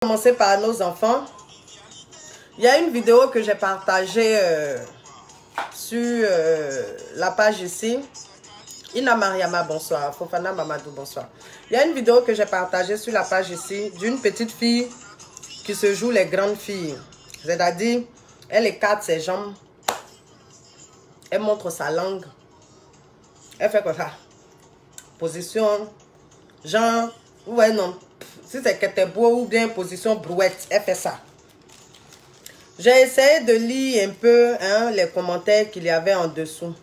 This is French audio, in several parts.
Commencer par nos enfants. Il y a une vidéo que j'ai partagée sur la page ici. Ina Mariama, bonsoir. Fofana Mamadou, bonsoir. Il y a une vidéo que j'ai partagée sur la page ici d'une petite fille qui se joue les grandes filles. C'est-à-dire, elle écarte ses jambes. Elle montre sa langue. Elle fait comme ça. Position. Genre, ouais, non. Si c'est que t'es beau ou bien position brouette, elle fait ça. J'ai essayé de lire un peu les commentaires qu'il y avait en dessous.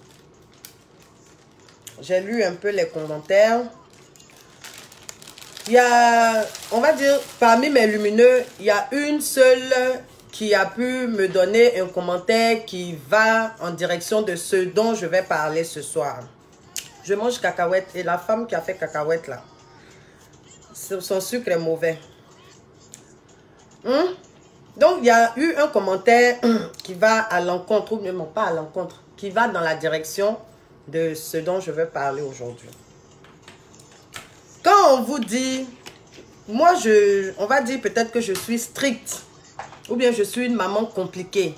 J'ai lu un peu les commentaires. Il y a, on va dire, parmi mes lumineux, il y a une seule qui a pu me donner un commentaire qui va en direction de ce dont je vais parler ce soir. Je mange cacahuète et la femme qui a fait cacahuète là, son sucre est mauvais. Donc, il y a eu un commentaire qui va à l'encontre, ou même pas à l'encontre, qui va dans la direction de ce dont je vais parler aujourd'hui. Quand on vous dit, moi, on va dire peut-être que je suis stricte, ou bien je suis une maman compliquée.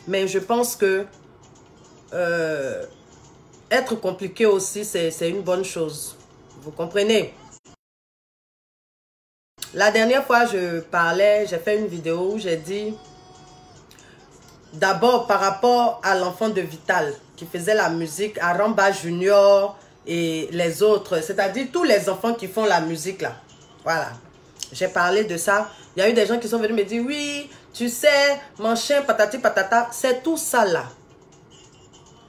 Mais je pense que être compliqué aussi, c'est une bonne chose. Vous comprenez? La dernière fois, je parlais, j'ai fait une vidéo où j'ai dit, d'abord par rapport à l'enfant de Vital, qui faisait la musique, à Ramba Junior et les autres, c'est-à-dire tous les enfants qui font la musique là. Voilà, j'ai parlé de ça. Il y a eu des gens qui sont venus me dire, oui, tu sais, mon chien, patati patata, c'est tout ça là.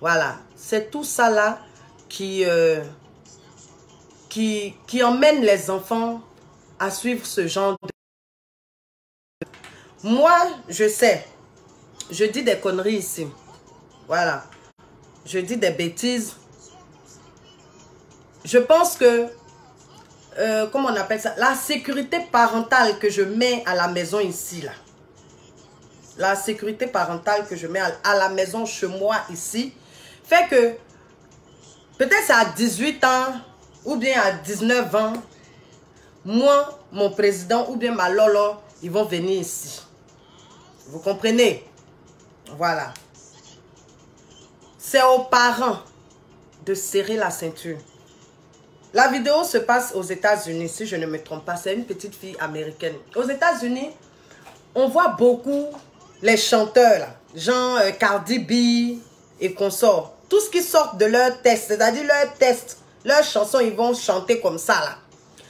Voilà, c'est tout ça là qui emmène les enfants à suivre ce genre de... Moi, je sais, je dis des conneries ici. Voilà. Je dis des bêtises. Je pense que, comment on appelle ça? La sécurité parentale que je mets à la maison ici, là. La sécurité parentale que je mets à la maison chez moi ici, fait que, peut-être c'est à 18 ans, ou bien à 19 ans, moi, mon président ou bien ma lolo, ils vont venir ici. Vous comprenez? Voilà. C'est aux parents de serrer la ceinture. La vidéo se passe aux États-Unis, si je ne me trompe pas. C'est une petite fille américaine. Aux États-Unis, on voit beaucoup les chanteurs, là, genre Cardi B et consorts. Tout ce qui sort de leur test, c'est-à-dire leur test, leurs chansons, ils vont chanter comme ça, là.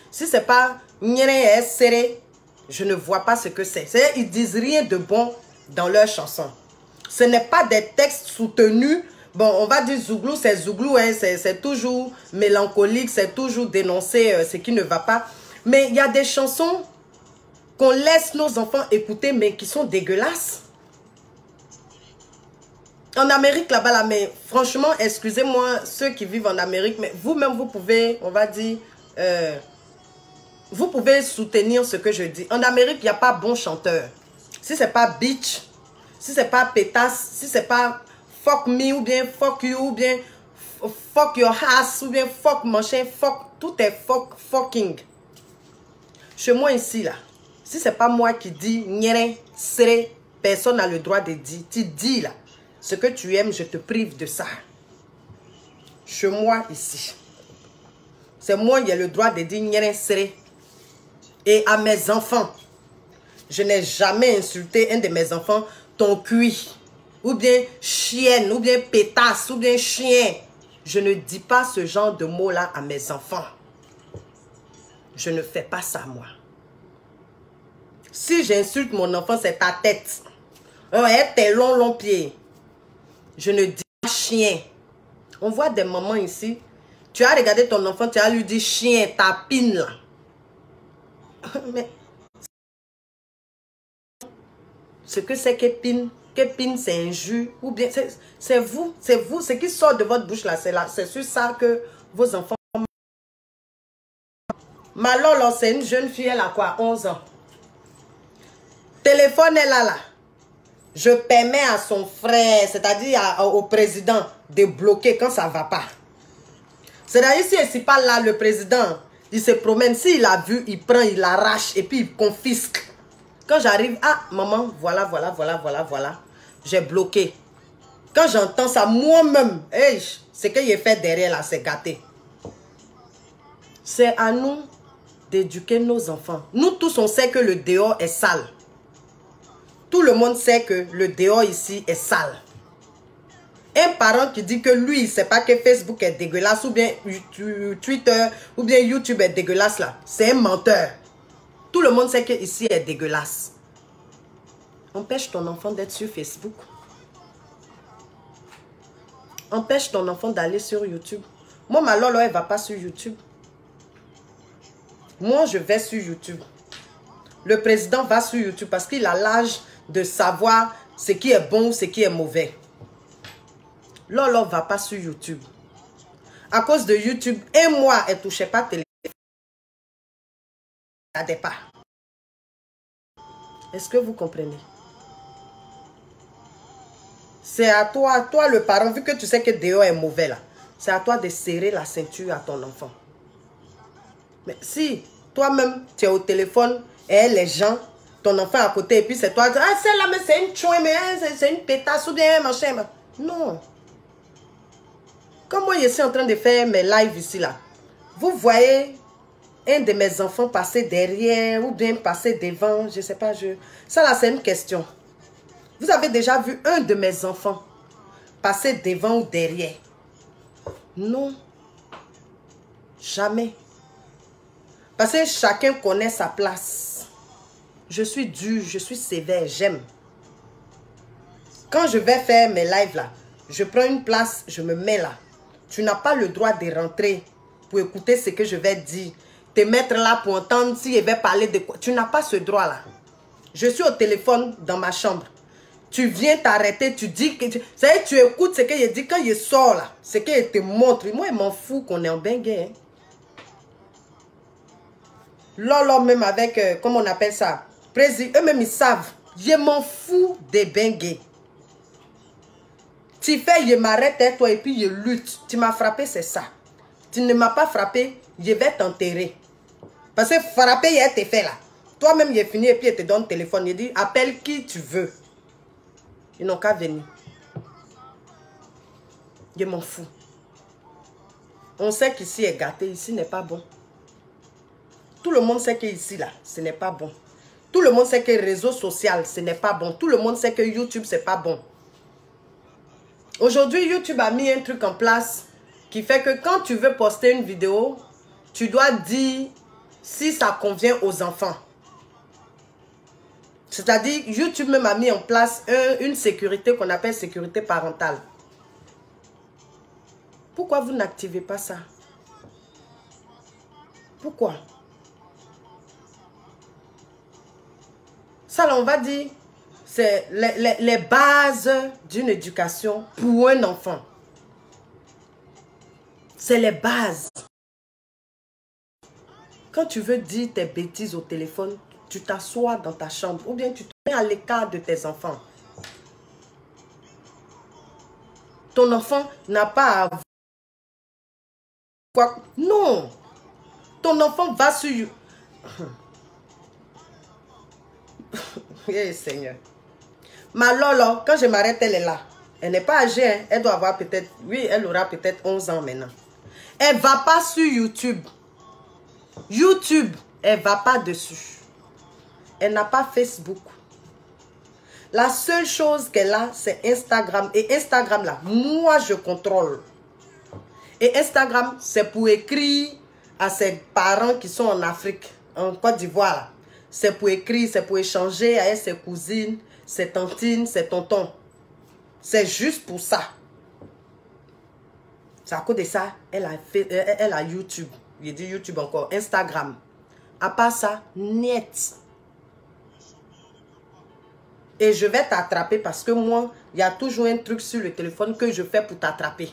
Si c'est pas je ne vois pas ce que c'est. Ils disent rien de bon dans leurs chansons. Ce n'est pas des textes soutenus. Bon, on va dire Zouglou, c'est Zouglou, hein, c'est toujours mélancolique, c'est toujours dénoncer ce qui ne va pas. Mais il y a des chansons qu'on laisse nos enfants écouter, mais qui sont dégueulasses. En Amérique, là-bas, là, mais franchement, excusez-moi, ceux qui vivent en Amérique, mais vous-même, vous pouvez, on va dire... vous pouvez soutenir ce que je dis. En Amérique, il n'y a pas bon chanteur. Si ce n'est pas bitch, si ce n'est pas pétasse, si ce n'est pas fuck me, ou bien fuck you, ou bien fuck your ass, ou bien fuck machin, fuck, tout est fucking. Chez moi ici, là, si ce n'est pas moi qui dis, nyere, serré, personne n'a le droit de dire. Tu dis, là, ce que tu aimes, je te prive de ça. Chez moi ici. C'est moi qui ai le droit de dire, nyere, serré. Et à mes enfants, je n'ai jamais insulté un de mes enfants, ton cuit, ou bien chienne, ou bien pétasse, ou bien chien. Je ne dis pas ce genre de mots-là à mes enfants. Je ne fais pas ça, moi. Si j'insulte mon enfant, c'est ta tête. Tes longs pieds. Je ne dis pas chien. On voit des mamans ici. Tu as regardé ton enfant, tu as lui dit chien, tapine là. Mais ce que c'est qu'épine, c'est un jus, ou bien c'est vous, ce qui sort de votre bouche là, c'est sur ça que vos enfants... Ma Lolo, c'est une jeune fille, elle a quoi, 11 ans. Téléphone est là. Je permets à son frère, c'est-à-dire au président, de bloquer quand ça ne va pas. C'est-à-dire, si c'est pas là, le président, il se promène, s'il a vu, il prend, il arrache et puis il confisque. Quand j'arrive, ah, maman, voilà. J'ai bloqué. Quand j'entends ça, moi-même, hey, ce que j'ai fait derrière là, c'est gâté. C'est à nous d'éduquer nos enfants. Nous tous, on sait que le dehors est sale. Tout le monde sait que le dehors ici est sale. Un parent qui dit que lui, il ne sait pas que Facebook est dégueulasse ou bien Twitter ou bien YouTube est dégueulasse là, c'est un menteur. Tout le monde sait que ici est dégueulasse. Empêche ton enfant d'être sur Facebook. Empêche ton enfant d'aller sur YouTube. Moi, ma Lolo, elle ne va pas sur YouTube. Moi, je vais sur YouTube. Le président va sur YouTube parce qu'il a l'âge de savoir ce qui est bon ou ce qui est mauvais. Lolo ne va pas sur YouTube. À cause de YouTube, un mois, elle ne touchait pas téléphone. Elle ne regardait pas. Est-ce que vous comprenez? C'est à toi, le parent, vu que tu sais que dehors est mauvais là, c'est à toi de serrer la ceinture à ton enfant. Mais si toi-même, tu es au téléphone et les gens, ton enfant à côté, et puis c'est toi, ah, celle-là, mais c'est une chouin, mais c'est une pétasse ou bien machin. Non. Comme moi, je suis en train de faire mes lives ici, là. Vous voyez un de mes enfants passer derrière ou bien passer devant, je ne sais pas, ça là, c'est une question. Vous avez déjà vu un de mes enfants passer devant ou derrière? Non. Jamais. Parce que chacun connaît sa place. Je suis dur, je suis sévère, j'aime. Quand je vais faire mes lives là, je prends une place, je me mets là. Tu n'as pas le droit de rentrer pour écouter ce que je vais dire. Te mettre là pour entendre si je vais parler de quoi. Tu n'as pas ce droit là. Je suis au téléphone dans ma chambre. Tu viens t'arrêter, tu dis que... tu écoutes ce que je dis quand je sors là. Ce que je te montre. Moi, je m'en fous qu'on est en bengue. Hein. Lolo même avec, comment on appelle ça? Eux-mêmes, ils savent. Je m'en fous des bengue. Tu fais, je m'arrête à toi et puis je lutte. Tu m'as frappé, c'est ça. Tu ne m'as pas frappé, je vais t'enterrer. Parce que frapper, il a été fait là. Toi-même, il est fini et puis il te donne le téléphone. Il dit, appelle qui tu veux. Ils n'ont qu'à venir. Je m'en fous. On sait qu'ici est gâté, ici n'est pas bon. Tout le monde sait qu'ici, là, ce n'est pas bon. Tout le monde sait que réseau social, ce n'est pas bon. Tout le monde sait que YouTube, ce n'est pas bon. Aujourd'hui, YouTube a mis un truc en place qui fait que quand tu veux poster une vidéo, tu dois dire si ça convient aux enfants. C'est-à-dire, YouTube même a mis en place une sécurité qu'on appelle sécurité parentale. Pourquoi vous n'activez pas ça? Pourquoi? Ça, là, on va dire, c'est les bases d'une éducation pour un enfant. C'est les bases. Quand tu veux dire tes bêtises au téléphone, tu t'assois dans ta chambre ou bien tu te mets à l'écart de tes enfants. Ton enfant n'a pas à... Quoi? Non. Ton enfant va sur... Oui, Seigneur. Ma Lolo, quand je m'arrête, elle est là. Elle n'est pas âgée, hein. Elle doit avoir peut-être... Oui, elle aura peut-être 11 ans maintenant. Elle ne va pas sur YouTube. YouTube, elle ne va pas dessus. Elle n'a pas Facebook. La seule chose qu'elle a, c'est Instagram. Et Instagram, là, moi, je contrôle. Et Instagram, c'est pour écrire à ses parents qui sont en Afrique, en Côte d'Ivoire. C'est pour écrire, c'est pour échanger avec ses cousines, ses tantines, ses tontons. C'est juste pour ça. C'est à cause de ça, elle a YouTube. Je dis YouTube encore, Instagram. À part ça, net. Et je vais t'attraper parce que moi, il y a toujours un truc sur le téléphone que je fais pour t'attraper.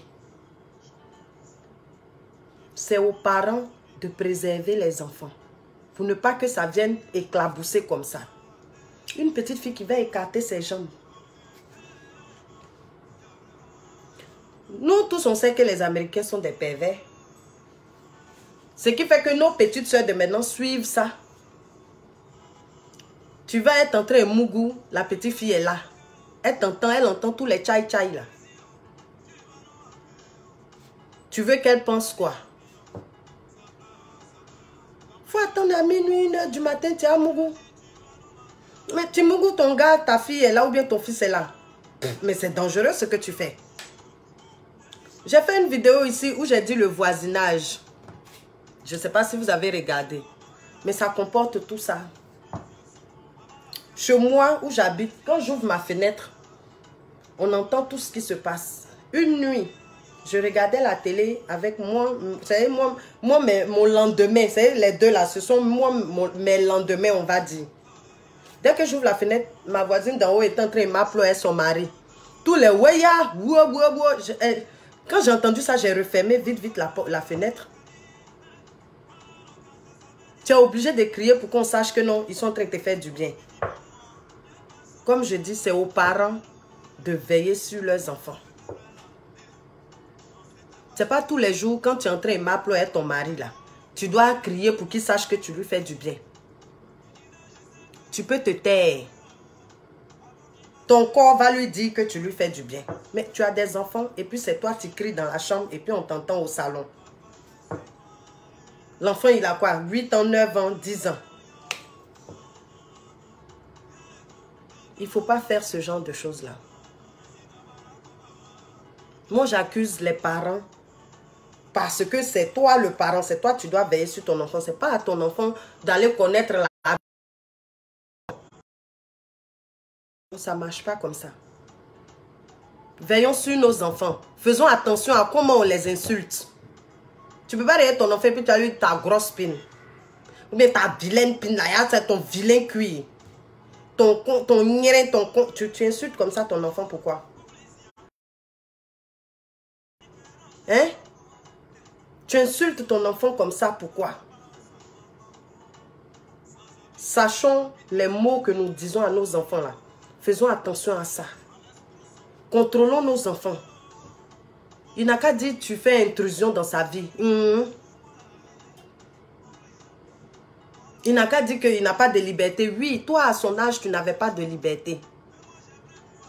C'est aux parents de préserver les enfants. Pour ne pas que ça vienne éclabousser comme ça. Une petite fille qui va écarter ses jambes. Nous tous, on sait que les Américains sont des pervers. Ce qui fait que nos petites soeurs de maintenant suivent ça. Tu vas être en train de mougou, la petite fille est là. Elle entend tous les tchaï-tchaï là. Tu veux qu'elle pense quoi? Faut attendre à minuit, 1h du matin, tu es à mougou. Mais tu mougou ton gars, ta fille est là ou bien ton fils est là. Mais c'est dangereux ce que tu fais. J'ai fait une vidéo ici où j'ai dit le voisinage. Je ne sais pas si vous avez regardé. Mais ça comporte tout ça. Chez moi où j'habite, quand j'ouvre ma fenêtre, on entend tout ce qui se passe. Une nuit, je regardais la télé avec moi. Vous savez, mon lendemain, vous savez, les deux là, ce sont mes lendemains, on va dire. Dès que j'ouvre la fenêtre, ma voisine d'en haut est en train de m'appeler son mari. Tous les ouaya, quand j'ai entendu ça, j'ai refermé vite la fenêtre. Tu es obligé de crier pour qu'on sache que non, ils sont en train de te faire du bien. Comme je dis, c'est aux parents de veiller sur leurs enfants. C'est pas tous les jours quand tu es en train de m'appeler ton mari là. Tu dois crier pour qu'il sache que tu lui fais du bien. Tu peux te taire. Ton corps va lui dire que tu lui fais du bien. Mais tu as des enfants et puis c'est toi qui cries dans la chambre et puis on t'entend au salon. L'enfant il a quoi? 8 ans, 9 ans, 10 ans. Il ne faut pas faire ce genre de choses là. Moi j'accuse les parents parce que c'est toi le parent, c'est toi tu dois veiller sur ton enfant. C'est pas à ton enfant d'aller connaître la... Ça ne marche pas comme ça. Veillons sur nos enfants. Faisons attention à comment on les insulte. Tu ne peux pas regarder ton enfant et puis tu as eu ta grosse pine. Ou bien ta vilaine pine là, c'est ton vilain cuir. Tu insultes comme ça ton enfant, pourquoi? Hein? Tu insultes ton enfant comme ça, pourquoi? Sachons les mots que nous disons à nos enfants là. Faisons attention à ça. Contrôlons nos enfants. Il n'a qu'à dire tu fais intrusion dans sa vie. Il n'a qu'à dire qu'il n'a pas de liberté. Oui, toi à son âge, tu n'avais pas de liberté.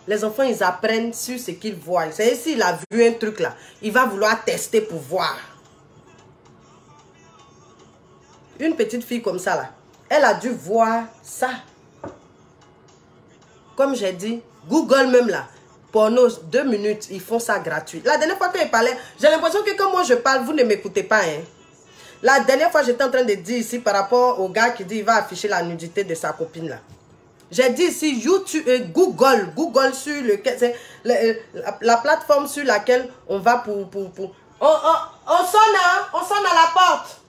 Les enfants, ils apprennent sur ce qu'ils voient. C'est s'il a vu un truc là, il va vouloir tester pour voir. Une petite fille comme ça là, elle a dû voir ça. Comme j'ai dit, Google même là, porno 2 minutes, ils font ça gratuit. La dernière fois qu'il parlait, j'ai l'impression que quand moi je parle, vous ne m'écoutez pas. Hein. La dernière fois, j'étais en train de dire ici par rapport au gars qui dit qu'il va afficher la nudité de sa copine là. J'ai dit ici, YouTube, Google sur lequel, la plateforme sur laquelle on va pour... On sonne à la porte.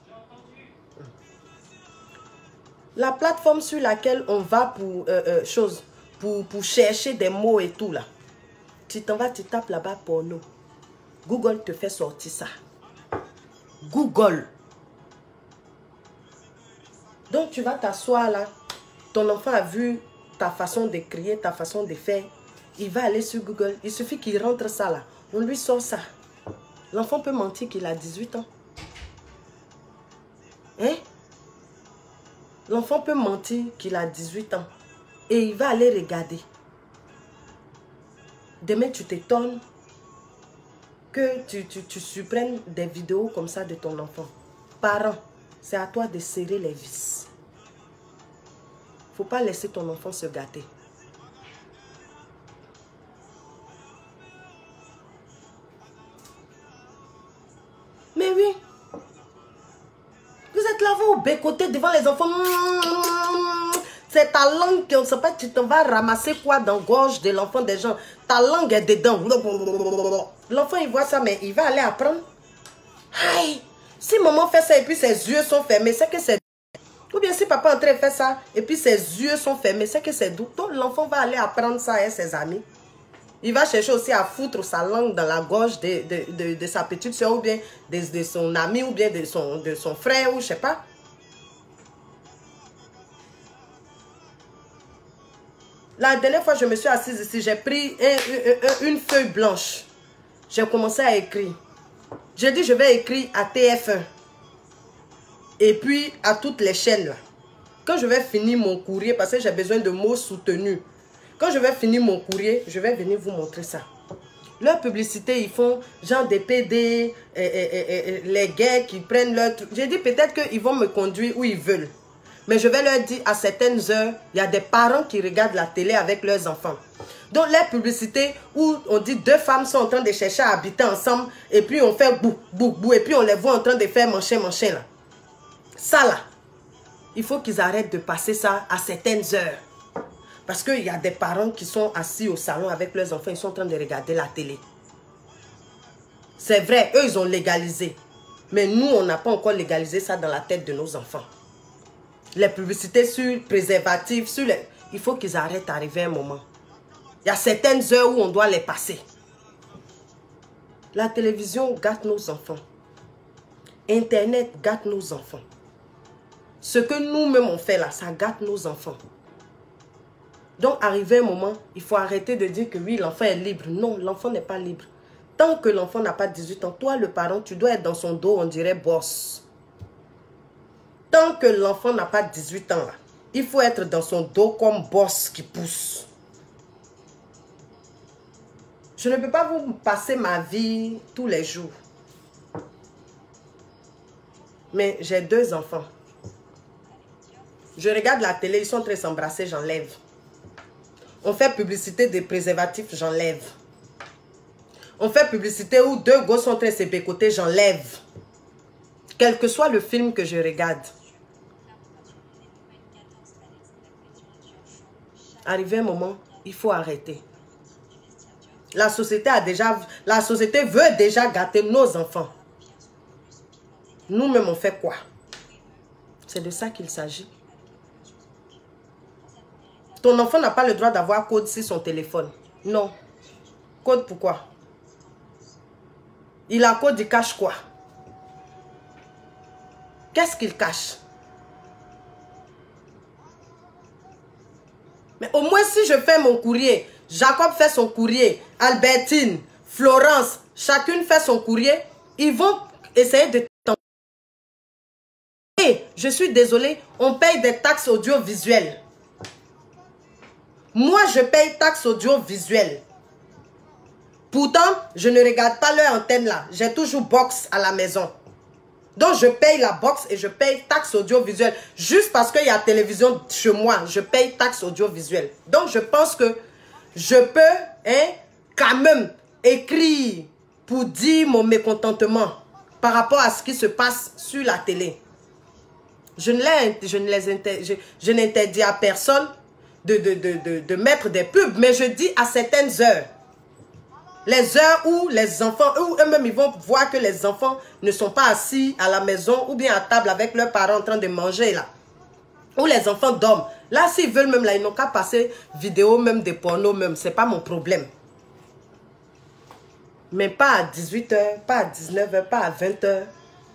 La plateforme sur laquelle on va pour chercher des mots et tout là. Tu t'en vas, tu tapes là-bas porno. Google te fait sortir ça. Google. Donc tu vas t'asseoir là. Ton enfant a vu ta façon de crier, ta façon de faire. Il va aller sur Google. Il suffit qu'il rentre ça là. On lui sort ça. L'enfant peut mentir qu'il a 18 ans. Hein? L'enfant peut mentir qu'il a 18 ans. Et il va aller regarder. Demain, tu t'étonnes que tu supprennes des vidéos comme ça de ton enfant. Parents, c'est à toi de serrer les vis. Il ne faut pas laisser ton enfant se gâter. Mais oui. Vous êtes là, vous bécotez devant les enfants. C'est ta langue qui on ne sait pas, tu t'en vas ramasser quoi dans la gorge de l'enfant des gens. Ta langue est dedans. L'enfant, il voit ça, mais il va aller apprendre. Aïe, si maman fait ça et puis ses yeux sont fermés, c'est que c'est... Ou bien si papa est en train de faire ça et puis ses yeux sont fermés, c'est que c'est doux. Donc l'enfant va aller apprendre ça à ses amis. Il va chercher aussi à foutre sa langue dans la gorge de sa petite soeur ou bien de son ami ou bien de son frère ou je sais pas. La dernière fois, je me suis assise ici, j'ai pris une feuille blanche. J'ai commencé à écrire. J'ai dit, je vais écrire à TF1. Et puis, à toutes les chaînes là. quand je vais finir mon courrier, parce que j'ai besoin de mots soutenus. Quand je vais finir mon courrier, je vais venir vous montrer ça. Leur publicité, ils font genre des PD, les gars qui prennent leur truc. J'ai dit peut-être qu'ils vont me conduire où ils veulent. Mais je vais leur dire à certaines heures, il y a des parents qui regardent la télé avec leurs enfants. Donc les publicités où on dit deux femmes sont en train de chercher à habiter ensemble et puis on fait bou, bou, bou et puis on les voit en train de faire mancher là. Ça là, il faut qu'ils arrêtent de passer ça à certaines heures. Parce qu'il y a des parents qui sont assis au salon avec leurs enfants, ils sont en train de regarder la télé. C'est vrai, eux ils ont légalisé. Mais nous, on n'a pas encore légalisé ça dans la tête de nos enfants. Les publicités sur préservatifs, sur les... il faut qu'ils arrêtent d'arriver un moment. Il y a certaines heures où on doit les passer. La télévision gâte nos enfants. Internet gâte nos enfants. Ce que nous-mêmes on fait là, ça gâte nos enfants. Donc, arrivé un moment, il faut arrêter de dire que oui, l'enfant est libre. Non, l'enfant n'est pas libre. Tant que l'enfant n'a pas 18 ans, toi, le parent, tu dois être dans son dos, on dirait boss. Tant que l'enfant n'a pas 18 ans, là, il faut être dans son dos comme boss qui pousse. Je ne peux pas vous passer ma vie tous les jours. Mais j'ai 2 enfants. Je regarde la télé, ils sont en train de s'embrasser, j'enlève. On fait publicité des préservatifs, j'enlève. On fait publicité où 2 gosses sont en train de se bécoter, j'enlève. Quel que soit le film que je regarde. Arrivé un moment, il faut arrêter. La société veut déjà gâter nos enfants. Nous-mêmes, on fait quoi? C'est de ça qu'il s'agit. Ton enfant n'a pas le droit d'avoir code sur son téléphone. Non. Code pourquoi? Il a code, il cache quoi? Qu'est-ce qu'il cache? Mais au moins si je fais mon courrier, Jacob fait son courrier, Albertine, Florence, chacune fait son courrier, ils vont essayer de t'entendre. Et je suis désolée, on paye des taxes audiovisuelles. Moi, je paye taxes audiovisuelles. Pourtant, je ne regarde pas leur antenne là. J'ai toujours box à la maison. Donc, je paye la box et je paye taxes audiovisuelles. Juste parce qu'il y a télévision chez moi, je paye taxes audiovisuelles. Donc, je pense que je peux quand même écrire pour dire mon mécontentement par rapport à ce qui se passe sur la télé. Je n'interdis à personne de mettre des pubs, mais je dis à certaines heures. Les heures où les enfants, où eux-mêmes, ils vont voir que les enfants ne sont pas assis à la maison ou bien à table avec leurs parents en train de manger là. Où les enfants dorment. Là, s'ils veulent même là, ils n'ont qu'à passer vidéo même des pornos même. C'est pas mon problème. Mais pas à 18h, pas à 19h, pas à 20h,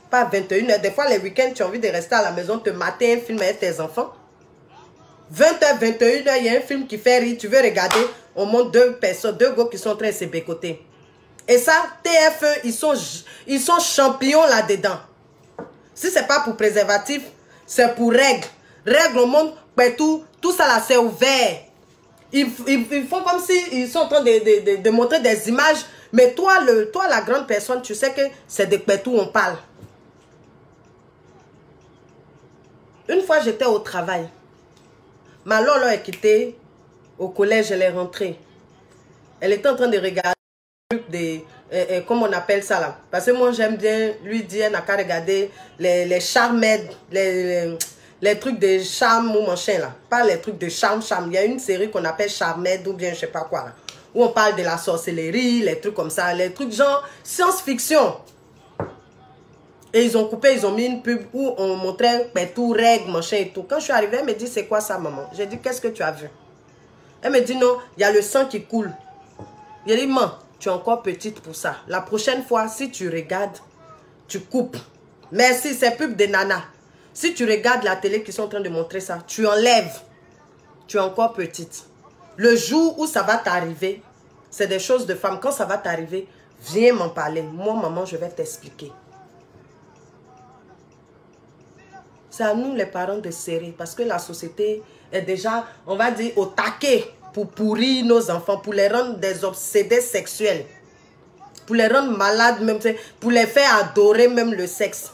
pas à 21h. Des fois, les week-ends, tu as envie de rester à la maison, te mater un film avec tes enfants. 20h, 21h, il y a un film qui fait rire, tu veux regarder, on montre 2 personnes, 2 gars qui sont en train de se bécoter. Et ça, TF1, ils sont champions là-dedans. Si ce n'est pas pour préservatif, c'est pour règles. Règles au monde, tout ça là, c'est ouvert. Ils font comme s'ils sont en train de montrer des images, mais toi, la grande personne, tu sais que c'est de pétou on parle. Une fois, j'étais au travail. Ma Lolo est quittée au collège, elle est rentrée. Elle était en train de regarder des, comment on appelle ça là. Parce que moi j'aime bien lui dire, elle n'a qu'à regarder les charmèdes, les trucs de charme ou machin là. Pas les trucs de charme. Il y a une série qu'on appelle Charmède ou bien je sais pas quoi là. Où on parle de la sorcellerie, les trucs comme ça, les trucs genre science-fiction. Et ils ont coupé, ils ont mis une pub où on montrait tout, règles, machin et tout. Quand je suis arrivée, elle me dit, c'est quoi ça, maman? J'ai dit, qu'est-ce que tu as vu? Elle me dit, non, il y a le sang qui coule. J'ai dit, maman, tu es encore petite pour ça. La prochaine fois, si tu regardes, tu coupes. Merci, c'est pub de nana. Si tu regardes la télé qui sont en train de montrer ça, tu enlèves. Tu es encore petite. Le jour où ça va t'arriver, c'est des choses de femme. Quand ça va t'arriver, viens m'en parler. Moi, maman, je vais t'expliquer. C'est à nous les parents de serrer parce que la société est déjà, on va dire, au taquet pour pourrir nos enfants, pour les rendre des obsédés sexuels, pour les rendre malades, même, pour les faire adorer même le sexe.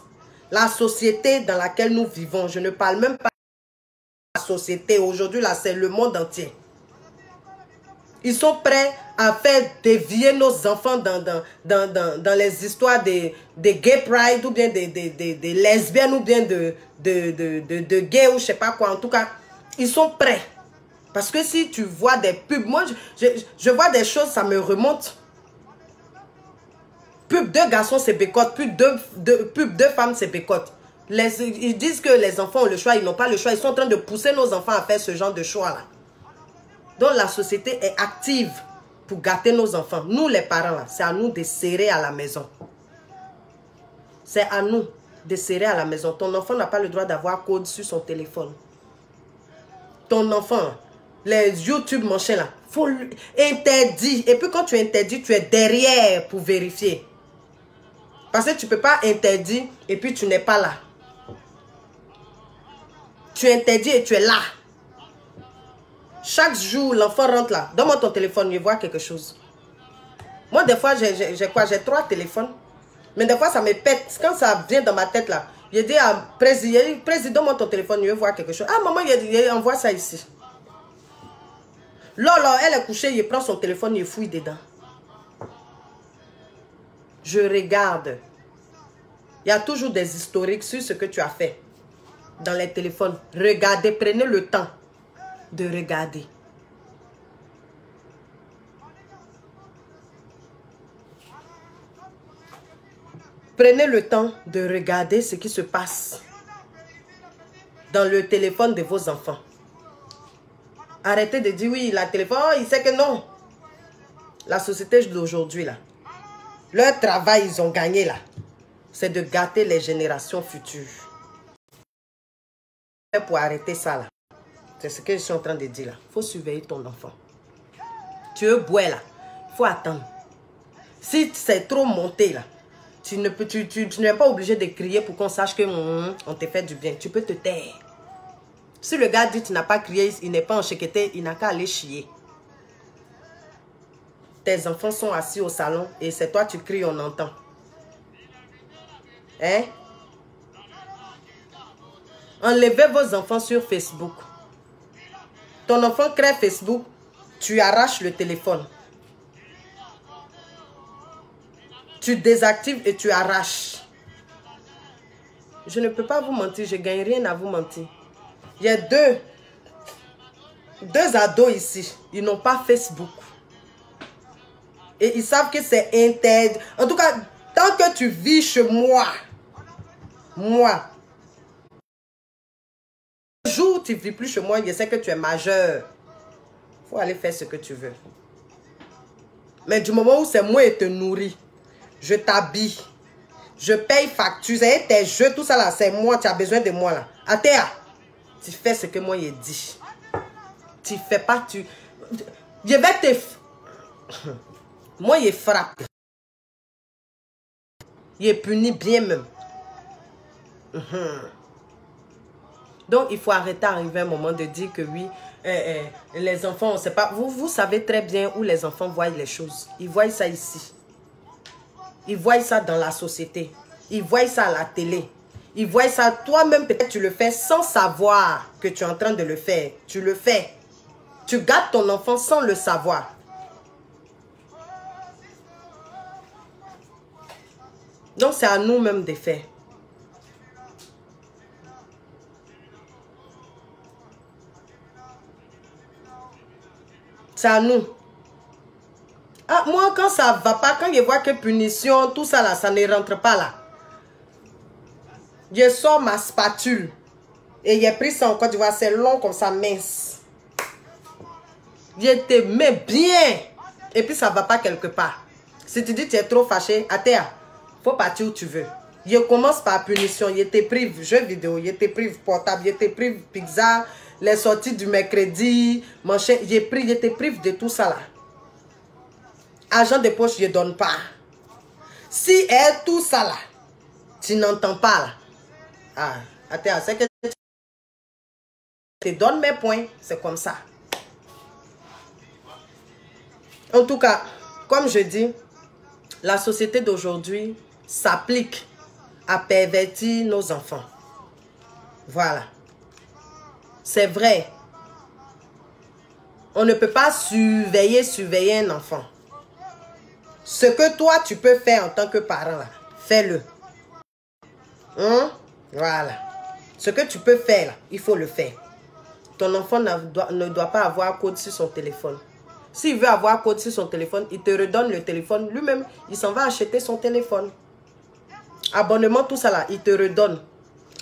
La société dans laquelle nous vivons, je ne parle même pas de la société, aujourd'hui là c'est le monde entier. Ils sont prêts à faire dévier nos enfants dans les histoires de gay pride ou bien de lesbiennes ou bien de gays ou je sais pas quoi. En tout cas, ils sont prêts. Parce que si tu vois des pubs, moi je vois des choses, ça me remonte. Pub de garçons c'est bécote, pub de femmes c'est bécote. Ils disent que les enfants ont le choix, ils n'ont pas le choix. Ils sont en train de pousser nos enfants à faire ce genre de choix là. Donc la société est active pour gâter nos enfants. Nous les parents, c'est à nous de serrer à la maison. C'est à nous de serrer à la maison. Ton enfant n'a pas le droit d'avoir code sur son téléphone. Ton enfant, les YouTube, machin là, faut interdire. Et puis quand tu interdis, tu es derrière pour vérifier. Parce que tu ne peux pas interdire et puis tu n'es pas là. Tu interdis et tu es là. Chaque jour, l'enfant rentre là. Donne-moi ton téléphone, je vois quelque chose. Moi, des fois, j'ai 3 téléphones. Mais des fois, ça me pète. Quand ça vient dans ma tête là, je dis à président, donne-moi ton téléphone, je veux voir quelque chose. Ah, maman, il envoie ça ici. Là, elle est couchée, il prend son téléphone, il fouille dedans. Je regarde. Il y a toujours des historiques sur ce que tu as fait dans les téléphones. Regardez, prenez le temps de regarder. Prenez le temps de regarder ce qui se passe dans le téléphone de vos enfants. Arrêtez de dire oui, la téléphone, oh, il sait que non. La société d'aujourd'hui là, leur travail ils ont gagné là, c'est de gâter les générations futures. Pour arrêter ça là, c'est ce que je suis en train de dire là. Il faut surveiller ton enfant. Tu veux boire là, il faut attendre. Si c'est trop monté là, tu n'es pas obligé de crier pour qu'on sache que on te fait du bien. Tu peux te taire. Si le gars dit tu n'as pas crié, il n'est pas enchaîné, il n'a qu'à aller chier. Tes enfants sont assis au salon et c'est toi tu cries, on entend. Hein? Enlevez vos enfants sur Facebook. Ton enfant crée Facebook, tu arraches le téléphone. Tu désactives et tu arraches. Je ne peux pas vous mentir, je ne gagne rien à vous mentir. Il y a deux ados ici, ils n'ont pas Facebook. Et ils savent que c'est interdit. En tout cas, tant que tu vis chez moi, le jour où tu ne vis plus chez moi, je sais que tu es majeur. Il faut aller faire ce que tu veux. Mais du moment où c'est moi et te nourris, je t'habille, je paye facture, tes jeux, tout ça là, c'est moi, tu as besoin de moi là. Atea, tu fais ce que moi j'ai dit. Tu fais pas, je vais te... Moi, il frappe. Il est puni bien même. Donc, il faut arrêter d'arriver à un moment de dire que oui, les enfants, on ne sait pas. Vous savez très bien où les enfants voient les choses. Ils voient ça ici. Ils voient ça dans la société. Ils voient ça à la télé. Ils voient ça, toi-même, peut-être tu le fais sans savoir que tu es en train de le faire. Tu le fais. Tu gâtes ton enfant sans le savoir. Donc, c'est à nous-mêmes de faire. C'est à nous. Ah, moi, quand ça ne va pas, quand je vois que punition, tout ça là, ça ne rentre pas là. Je sors ma spatule. Et j'ai pris ça en Côte d'Ivoire, c'est long comme ça, mince. Je te mets bien. Et puis ça ne va pas quelque part. Si tu dis que tu es trop fâché, à terre, il faut partir où tu veux. Je commence par punition. Je te prive jeux vidéo, je te prive portable, je te prive pizza, les sorties du mercredi, machin. Je te prive de tout ça là. Argent de poche, je ne donne pas. Si tout ça là, tu n'entends pas là. Ah, Attends, c'est que je te donne mes points. C'est comme ça. En tout cas, comme je dis, la société d'aujourd'hui s'applique à pervertir nos enfants. Voilà. C'est vrai. On ne peut pas surveiller un enfant. Ce que toi, tu peux faire en tant que parent, fais-le. Voilà. Ce que tu peux faire, là, il faut le faire. Ton enfant ne doit pas avoir code sur son téléphone. S'il veut avoir code sur son téléphone, il te redonne le téléphone. Lui-même, il s'en va acheter son téléphone. Abonnement, tout ça là, il te redonne.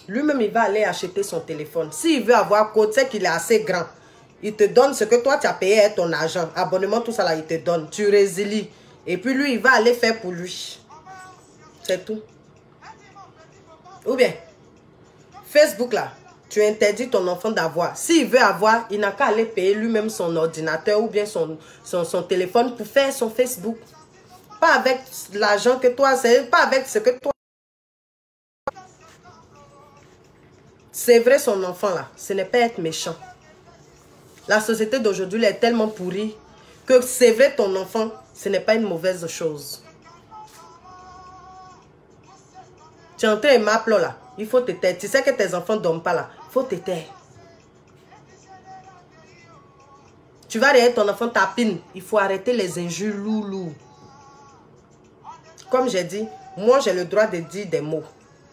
Lui-même, il va aller acheter son téléphone. S'il veut avoir code, c'est qu'il est assez grand. Il te donne ce que toi, tu as payé à ton argent. Abonnement, tout ça là, il te donne. Tu résilies. Et puis lui, il va aller faire pour lui. C'est tout. Ou bien, Facebook là, tu interdis ton enfant d'avoir. S'il veut avoir, il n'a qu'à aller payer lui-même son ordinateur ou bien son téléphone pour faire son Facebook. Pas avec l'argent que toi, c'est pas avec ce que toi. C'est vrai, son enfant là, ce n'est pas être méchant. La société d'aujourd'hui est tellement pourrie que c'est vrai, ton enfant, ce n'est pas une mauvaise chose. Tu es en train de m'appeler là, il faut te taire. Tu sais que tes enfants ne dorment pas là, il faut te taire. Tu vas derrière ton enfant tapine, il faut arrêter les injures loulou. Comme j'ai dit, moi j'ai le droit de dire des mots.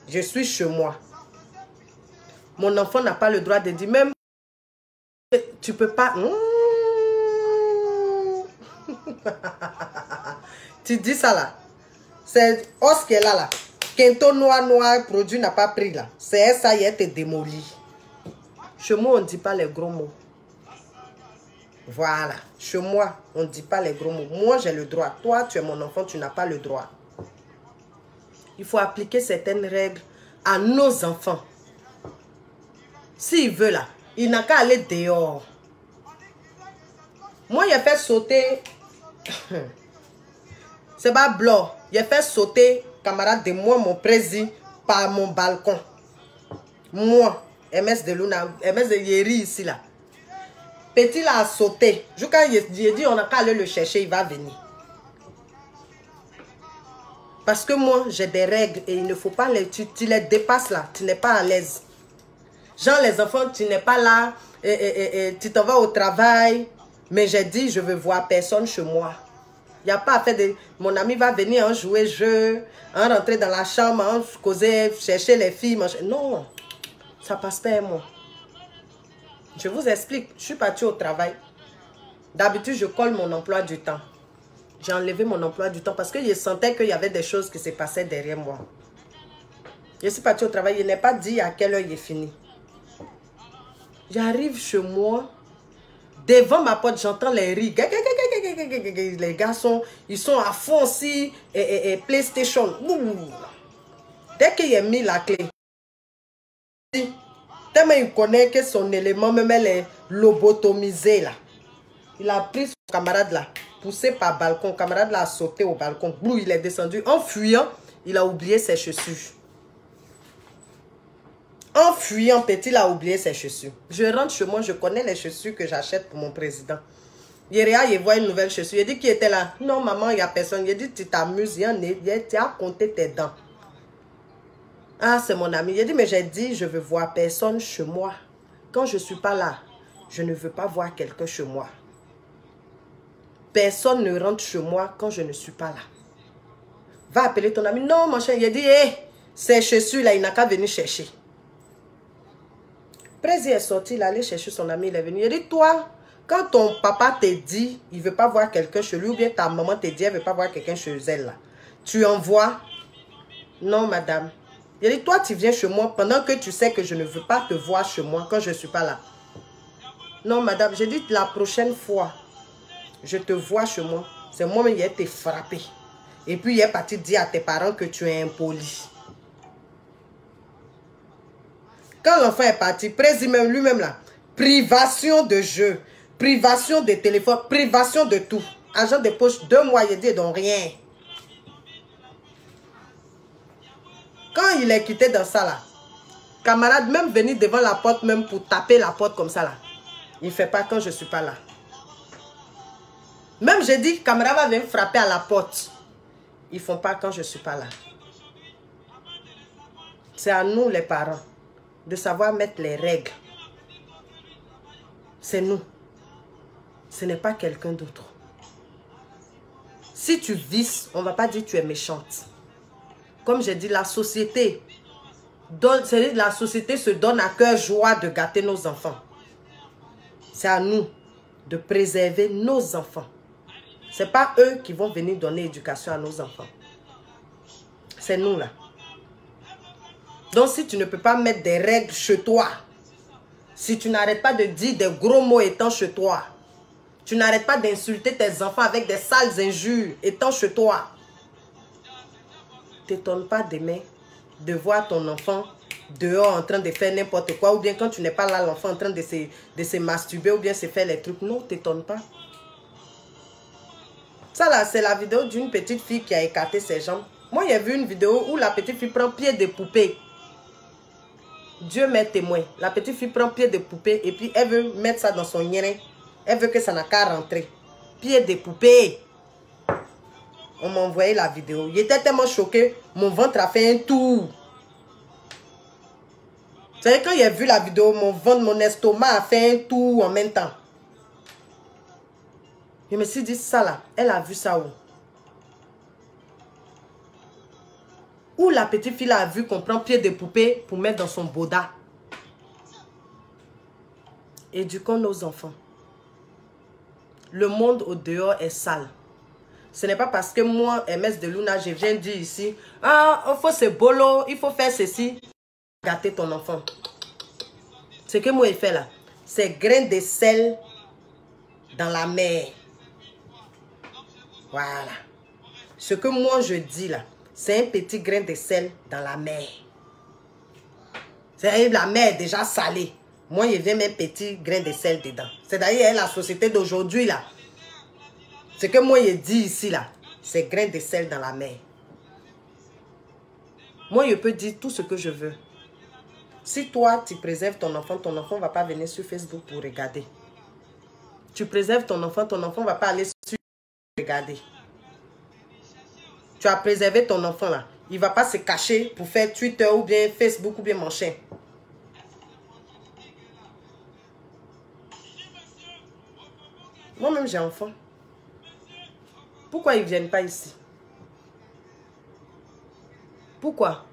Je suis chez moi. Mon enfant n'a pas le droit de dire, même tu peux pas. Tu dis ça là. C'est os qu'elle a là. Quinto noir, produit n'a pas pris là. C'est ça, il te démoli. Chez moi, on ne dit pas les gros mots. Voilà. Chez moi, on ne dit pas les gros mots. Moi, j'ai le droit. Toi, tu es mon enfant, tu n'as pas le droit. Il faut appliquer certaines règles à nos enfants. S'il veut là, il n'a qu'à aller dehors. Moi, il a fait sauter. C'est pas blanc. Il a fait sauter, camarade de moi, mon président, par mon balcon. Moi, MS de Luna, MS de Yeri ici là. Petit là a sauté. Quand il dit on n'a qu'à aller le chercher, il va venir. Parce que moi, j'ai des règles et il ne faut pas les... Tu les dépasses là, tu n'es pas à l'aise. Genre les enfants, tu n'es pas là, tu t'en vas au travail. Mais j'ai dit, je veux voir personne chez moi. Il n'y a pas à faire de... Mon ami va venir en jouer jeu, en rentrer dans la chambre, en causer, chercher les filles, manger. Non, ça passe pas moi. Je vous explique, je suis partie au travail. D'habitude, je colle mon emploi du temps. J'ai enlevé mon emploi du temps parce que je sentais qu'il y avait des choses qui se passaient derrière moi. Je suis partie au travail, il n'est pas dit à quelle heure il est fini. J'arrive chez moi, devant ma porte, j'entends les rires. Les garçons, ils sont à fond aussi, et PlayStation. Dès qu'il a mis la clé, tellement il connaît que son élément, même elle est lobotomisée là. Il a pris son camarade là, poussé par le balcon. Le camarade là a sauté au balcon. Blou, il est descendu. En fuyant, il a oublié ses chaussures. En fuyant, petit, il a oublié ses chaussures. Je rentre chez moi, je connais les chaussures que j'achète pour mon président. Il voit une nouvelle chaussure. Il dit qui était là. Non, maman, il n'y a personne. Il dit tu t'amuses, tu as compté tes dents. Ah, c'est mon ami. Il dit mais j'ai dit je veux voir personne chez moi. Quand je ne suis pas là, je ne veux pas voir quelqu'un chez moi. Personne ne rentre chez moi quand je ne suis pas là. Va appeler ton ami. Non, mon cher. Il a dit, hé, ces chaussures-là, il n'a qu'à venir chercher. Président est sorti, il est allé chercher son ami, il est venu. Il a dit, toi, quand ton papa te dit, il ne veut pas voir quelqu'un chez lui, ou bien ta maman te dit, elle ne veut pas voir quelqu'un chez elle, là. Tu envoies. Non, madame. Il a dit, toi, tu viens chez moi pendant que tu sais que je ne veux pas te voir chez moi quand je ne suis pas là. Non, madame. J'ai dit, la prochaine fois, je te vois chez moi. C'est moi-même qui ai été frappé. Et puis, il est parti dire à tes parents que tu es impoli. Quand l'enfant est parti, président lui-même là, privation de jeu, privation de téléphone, privation de tout. Agent de poche, 2 mois, il dit donc rien. Quand il est quitté dans ça là, camarade, même venir devant la porte, même pour taper la porte comme ça là. Il ne fait pas quand je ne suis pas là. Même j'ai dit, camarade va venir frapper à la porte. Ils ne font pas quand je ne suis pas là. C'est à nous les parents de savoir mettre les règles. C'est nous. Ce n'est pas quelqu'un d'autre. Si tu vises, on ne va pas dire que tu es méchante. Comme j'ai dit, la société se donne à cœur joie de gâter nos enfants. C'est à nous de préserver nos enfants. Ce n'est pas eux qui vont venir donner éducation à nos enfants. C'est nous là. Donc si tu ne peux pas mettre des règles chez toi, si tu n'arrêtes pas de dire des gros mots étant chez toi, tu n'arrêtes pas d'insulter tes enfants avec des sales injures étant chez toi, t'étonne pas demain de voir ton enfant dehors en train de faire n'importe quoi, ou bien quand tu n'es pas là, l'enfant en train de se masturber ou bien se faire les trucs. Non, t'étonne pas. Ça là, c'est la vidéo d'une petite fille qui a écarté ses jambes. Moi, j'ai vu une vidéo où la petite fille prend pied de poupée. Dieu m'est témoin. La petite fille prend pied de poupée et puis elle veut mettre ça dans son nien. Elle veut que ça n'a qu'à rentrer. Pied de poupée. On m'a envoyé la vidéo. J'étais tellement choqué. Mon ventre a fait un tour. Vous savez, quand j'ai vu la vidéo, mon ventre, mon estomac a fait un tour en même temps. Je me suis dit, ça là, elle a vu ça où? Où la petite fille a vu qu'on prend pied de poupée pour mettre dans son boda. Éduquons nos enfants. Le monde au dehors est sale. Ce n'est pas parce que moi, MS de Luna, je viens dire ici, ah, il faut se bolo, il faut faire ceci. Gâter ton enfant. Ce que moi, il fait là, c'est grain de sel dans la mer. Voilà. Ce que moi, je dis là, c'est un petit grain de sel dans la mer. La mer est déjà salée. Moi, je viens mettre un petit grain de sel dedans. C'est d'ailleurs la société d'aujourd'hui là. Ce que moi, je dis ici là, c'est grain de sel dans la mer. Moi, je peux dire tout ce que je veux. Si toi, tu préserves ton enfant ne va pas venir sur Facebook pour regarder. Tu préserves ton enfant ne va pas aller sur regarder. Tu as préservé ton enfant là. Il ne va pas se cacher pour faire Twitter ou bien Facebook ou bien machin. Moi-même, j'ai un enfant. Pourquoi ils ne viennent pas ici? Pourquoi?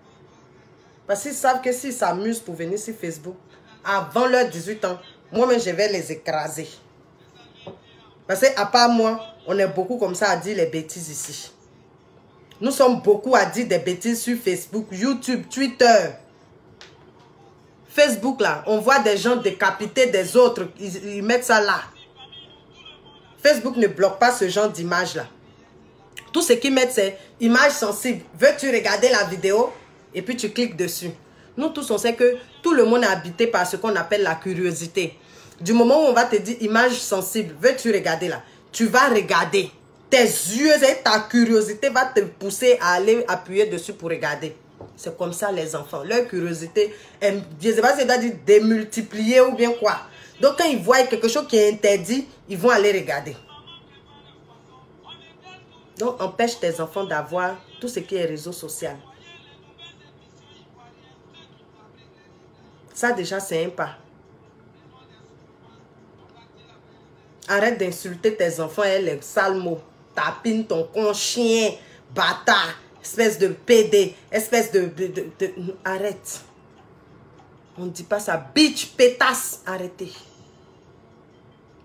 Parce qu'ils savent que s'ils s'amusent pour venir sur Facebook, avant leurs 18 ans, moi-même, je vais les écraser. Parce qu'à part moi, on est beaucoup comme ça à dire les bêtises ici. Nous sommes beaucoup à dire des bêtises sur Facebook, YouTube, Twitter. Facebook, là, on voit des gens décapiter des autres. Ils mettent ça là. Facebook ne bloque pas ce genre d'image là. Tout ce qu'ils mettent, c'est images sensibles. Veux-tu regarder la vidéo? Et puis tu cliques dessus. Nous tous, on sait que tout le monde est habité par ce qu'on appelle la curiosité. Du moment où on va te dire image sensible, veux-tu regarder là? Tu vas regarder. Tes yeux et ta curiosité va te pousser à aller appuyer dessus pour regarder. C'est comme ça les enfants. Leur curiosité, je ne sais pas si ça doit dire démultiplier ou bien quoi. Donc quand ils voient quelque chose qui est interdit, ils vont aller regarder. Donc empêche tes enfants d'avoir tout ce qui est réseau social. Ça déjà c'est un pas. Arrête d'insulter tes enfants et les sales mots. Tapine ton con, chien, bâtard, espèce de PD, espèce de... Arrête. On ne dit pas ça. Bitch, pétasse, arrêtez.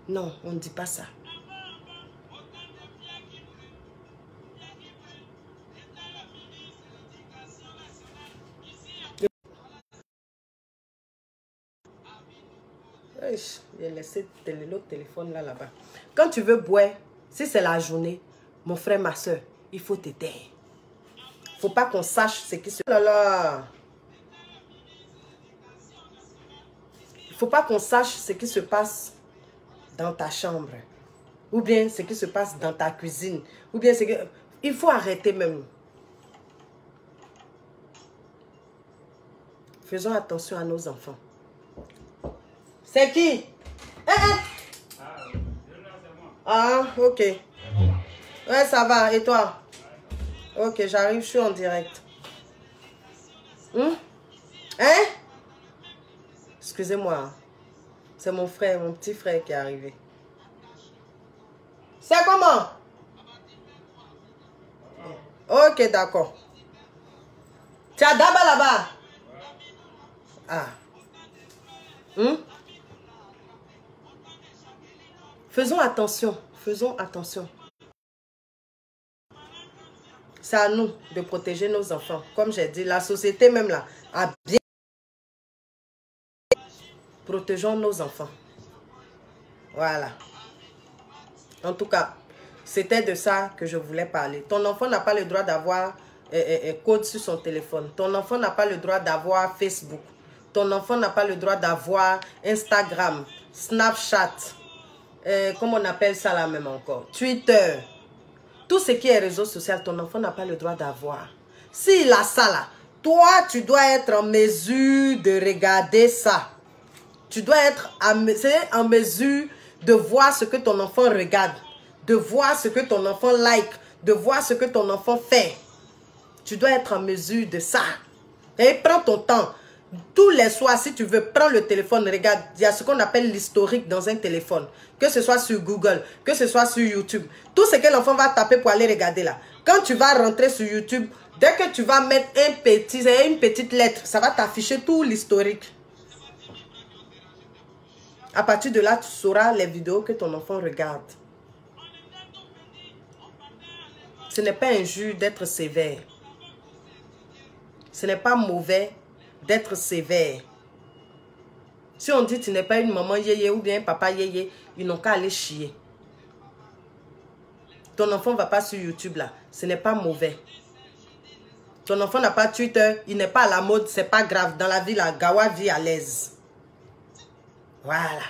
Non, on ne dit pas ça. J'ai laissé l'autre téléphone là-bas. Quand tu veux boire, si c'est la journée, mon frère, ma soeur, il faut te taire. Il ne faut pas qu'on sache ce qui se passe. Oh là là. Il ne faut pas qu'on sache ce qui se passe dans ta chambre. Ou bien ce qui se passe dans ta cuisine. Ou bien ce que... Il faut arrêter même. Faisons attention à nos enfants. C'est qui? Ah, ok. Ouais, ça va. Et toi? Ok, j'arrive, je suis en direct. Hein? Excusez-moi. C'est mon frère, mon petit frère qui est arrivé. C'est comment? Ok, d'accord. Tu as Daba là-bas? Ah. Faisons attention. Faisons attention. C'est à nous de protéger nos enfants. Comme j'ai dit, la société même là a bien... Protégeons nos enfants. Voilà. En tout cas, c'était de ça que je voulais parler. Ton enfant n'a pas le droit d'avoir code sur son téléphone. Ton enfant n'a pas le droit d'avoir Facebook. Ton enfant n'a pas le droit d'avoir Instagram, Snapchat. Comment on appelle ça là même encore? Twitter. Tout ce qui est réseau social, ton enfant n'a pas le droit d'avoir. S'il a ça là, toi, tu dois être en mesure de regarder ça. Tu dois être en mesure de voir ce que ton enfant regarde, de voir ce que ton enfant like, de voir ce que ton enfant fait. Tu dois être en mesure de ça. Et prends ton temps. Tous les soirs, si tu veux, prends le téléphone, regarde. Il y a ce qu'on appelle l'historique dans un téléphone. Que ce soit sur Google, que ce soit sur YouTube. Tout ce que l'enfant va taper pour aller regarder là. Quand tu vas rentrer sur YouTube, dès que tu vas mettre une petite lettre, ça va t'afficher tout l'historique. À partir de là, tu sauras les vidéos que ton enfant regarde. Ce n'est pas injure d'être sévère. Ce n'est pas mauvais d'être sévère. Si on dit tu n'es pas une maman yéyé ou bien un papa yéyé, ils n'ont qu'à aller chier. Ton enfant ne va pas sur YouTube là. Ce n'est pas mauvais. Ton enfant n'a pas Twitter, il n'est pas à la mode, c'est pas grave. Dans la vie, la Gawa vit à l'aise. Voilà.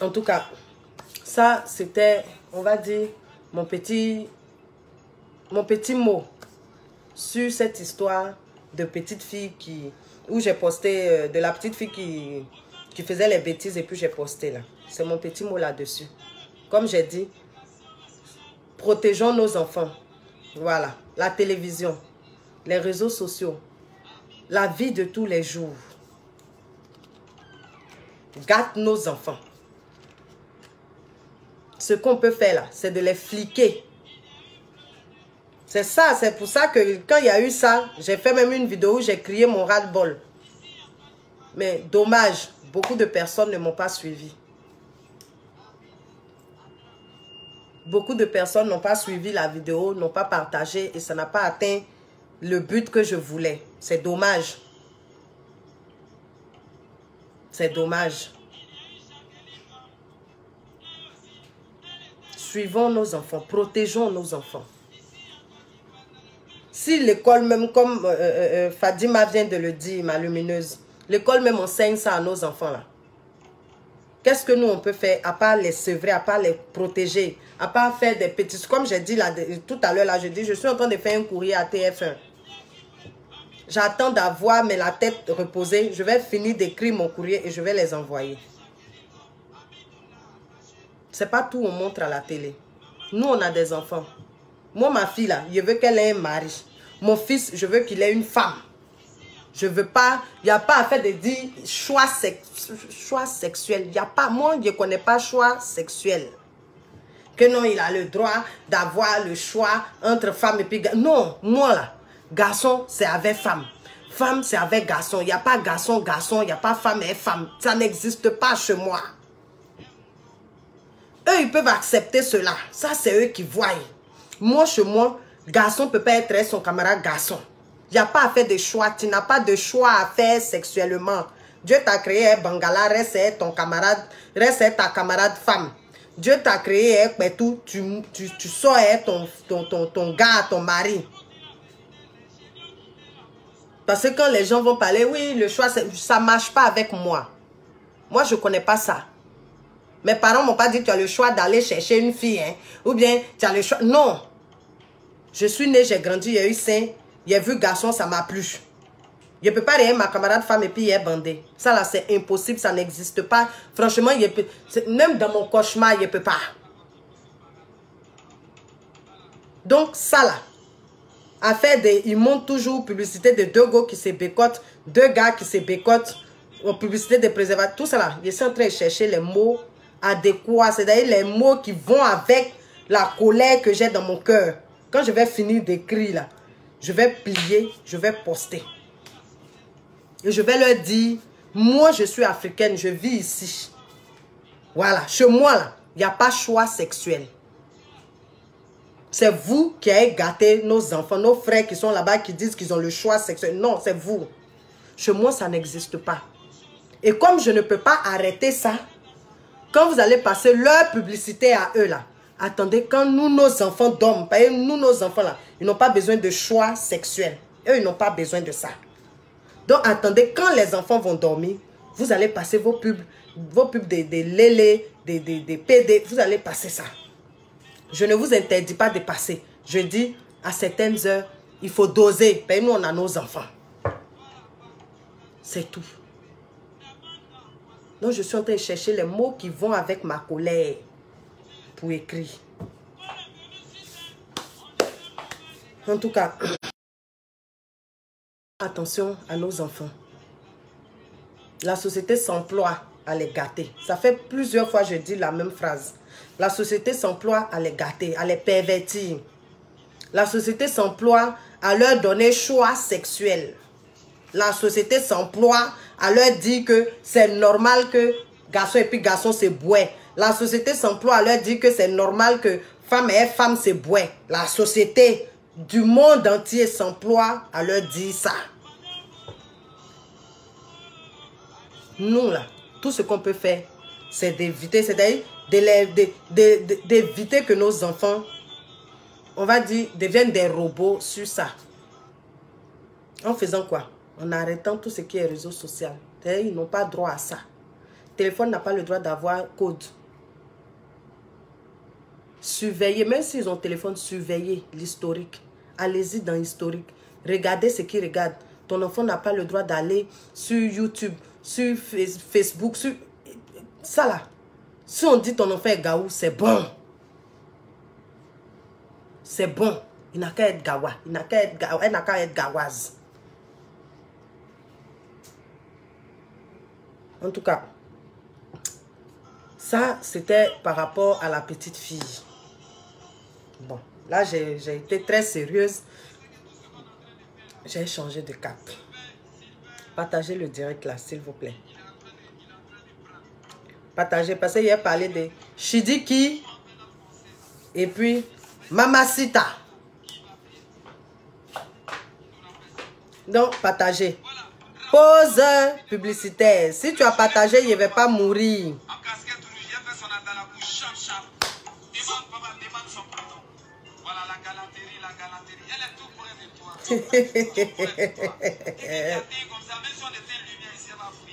En tout cas, ça c'était, on va dire, mon petit mot sur cette histoire de petite fille où j'ai posté, de la petite fille qui faisait les bêtises et puis j'ai posté là. C'est mon petit mot là-dessus. Comme j'ai dit, protégeons nos enfants. Voilà, la télévision, les réseaux sociaux, la vie de tous les jours. Gâte nos enfants. Ce qu'on peut faire là, c'est de les fliquer. C'est ça, c'est pour ça que quand il y a eu ça, j'ai fait même une vidéo où j'ai crié mon ras-le-bol. Mais dommage, beaucoup de personnes ne m'ont pas suivi. Beaucoup de personnes n'ont pas suivi la vidéo, n'ont pas partagé et ça n'a pas atteint le but que je voulais. C'est dommage. C'est dommage. Suivons nos enfants, protégeons nos enfants. Si l'école même, comme Fadima vient de le dire, ma lumineuse, l'école même enseigne ça à nos enfants là. Qu'est-ce que nous on peut faire à part les sevrer, à part les protéger, à part faire des petits... Comme j'ai dit là, tout à l'heure, là, je dis, je suis en train de faire un courrier à TF1. J'attends d'avoir la tête reposée. Je vais finir d'écrire mon courrier et je vais les envoyer. C'est pas tout on montre à la télé. Nous, on a des enfants. Moi, ma fille, là, je veux qu'elle ait un mari. Mon fils, je veux qu'il ait une femme. Je veux pas... Il n'y a pas à faire de dire choix sexuel. Il n'y a pas... Moi, je ne connais pas choix sexuel. Que non, il a le droit d'avoir le choix entre femme et puis... Non, moi, là, garçon, c'est avec femme. Femme, c'est avec garçon. Il n'y a pas garçon, garçon. Il n'y a pas femme et femme. Ça n'existe pas chez moi. Eux, ils peuvent accepter cela. Ça, c'est eux qui voient. Moi, chez moi, garçon peut pas être son camarade garçon. Il n'y a pas à faire de choix. Tu n'as pas de choix à faire sexuellement. Dieu t'a créé un bangala, reste ton camarade, reste ta camarade femme. Dieu t'a créé un pétou, tu sors ton gars, ton mari. Parce que quand les gens vont parler, oui, le choix, ça ne marche pas avec moi. Moi, je ne connais pas ça. Mes parents ne m'ont pas dit que tu as le choix d'aller chercher une fille, hein, ou bien tu as le choix. Non. Je suis née, j'ai grandi, il y a eu sein, il y a vu garçon, ça m'a plu. Je ne peux pas rien ma camarade femme et puis il est bandé. Ça là, c'est impossible, ça n'existe pas. Franchement, même dans mon cauchemar, il ne peut pas. Donc ça là, ils montrent toujours publicité de 2 gars qui se bécotent, 2 gars qui se bécotent, publicité de préservatifs, tout ça là. Je suis en train de chercher les mots adéquats, c'est-à-dire les mots qui vont avec la colère que j'ai dans mon cœur. Quand je vais finir d'écrire là, je vais plier, je vais poster. Et je vais leur dire, moi je suis africaine, je vis ici. Voilà, chez moi là, il n'y a pas choix sexuel. C'est vous qui avez gâté nos enfants, nos frères qui sont là-bas, qui disent qu'ils ont le choix sexuel. Non, c'est vous. Chez moi, ça n'existe pas. Et comme je ne peux pas arrêter ça, quand vous allez passer leur publicité à eux là, attendez, quand nous, nos enfants dorment, parce que nous, nos enfants là, ils n'ont pas besoin de choix sexuel. Eux, ils n'ont pas besoin de ça. Donc, attendez, quand les enfants vont dormir, vous allez passer vos pubs des lélés, des PD, vous allez passer ça. Je ne vous interdis pas de passer. Je dis, à certaines heures, il faut doser. Ben, nous, on a nos enfants. C'est tout. Donc, je suis en train de chercher les mots qui vont avec ma colère pour écrire. En tout cas, attention à nos enfants. La société s'emploie à les gâter. Ça fait plusieurs fois que je dis la même phrase. La société s'emploie à les gâter, à les pervertir. La société s'emploie à leur donner choix sexuel. La société s'emploie à leur dire que c'est normal que garçon et puis garçon se boit. La société s'emploie à leur dire que c'est normal que femme et femme se boit. La société du monde entier s'emploie à leur dire ça. Nous là, tout ce qu'on peut faire, c'est d'éviter, c'est-à-dire d'éviter que nos enfants, on va dire, deviennent des robots sur ça. En faisant quoi? En arrêtant tout ce qui est réseau social. Ils n'ont pas droit à ça. Le téléphone n'a pas le droit d'avoir code. Surveillez, même s'ils ont téléphone, surveillez l'historique. Allez-y dans l'historique. Regardez ce qu'ils regardent. Ton enfant n'a pas le droit d'aller sur YouTube, sur Facebook, sur ça là. Si on dit ton enfant est gaou, c'est bon. C'est bon. Il n'a qu'à être gawa. Il n'a qu'à être gawa. Elle n'a qu'à être gawaz. En tout cas, ça, c'était par rapport à la petite fille. Bon, là, j'ai été très sérieuse. J'ai changé de cap. Partagez le direct là, s'il vous plaît. Partagez, parce qu'il a parlé de Shidiki et puis Mamacita. Donc, partagez. Pause publicitaire. Si tu as partagé, il ne va pas mourir.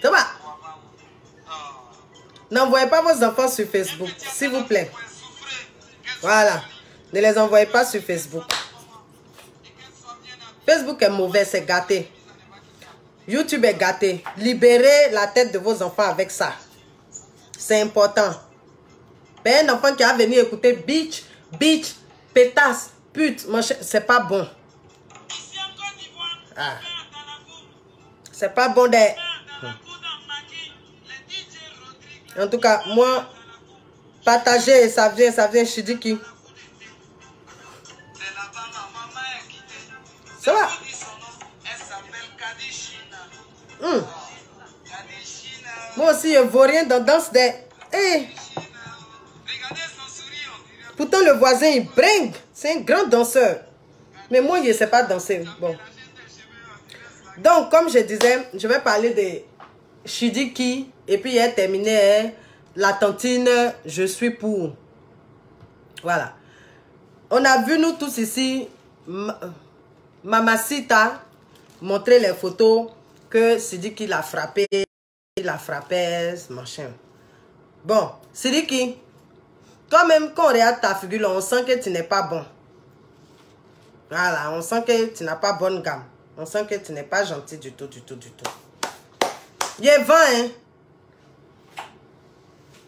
Ça va? N'envoyez pas vos enfants sur Facebook, s'il vous plaît. Voilà. Ne les envoyez pas sur Facebook. Facebook est mauvais, c'est gâté. YouTube est gâté. Libérez la tête de vos enfants avec ça. C'est important. Mais un enfant qui a venu écouter bitch, pétasse, pute, c'est pas bon. Ah. C'est pas bon d'être. En tout cas, moi, partager, ça vient, Shidiki. Ça va? Moi aussi, je ne vois rien dans danse des... Hey. Pourtant, le voisin, il bringue. C'est un grand danseur. Mais moi, je ne sais pas danser. Bon. Donc, comme je disais, je vais parler de Shidiki. Et puis, il a terminé la tantine, je suis pour. Voilà. On a vu, nous tous ici, Mamacita montrer les photos que Sidiki l'a frappé, machin. Bon, Sidiki, quand même, quand on regarde ta figure, on sent que tu n'es pas bon. Voilà, on sent que tu n'as pas bonne gamme. On sent que tu n'es pas gentil du tout, du tout, du tout. Il est 20, hein.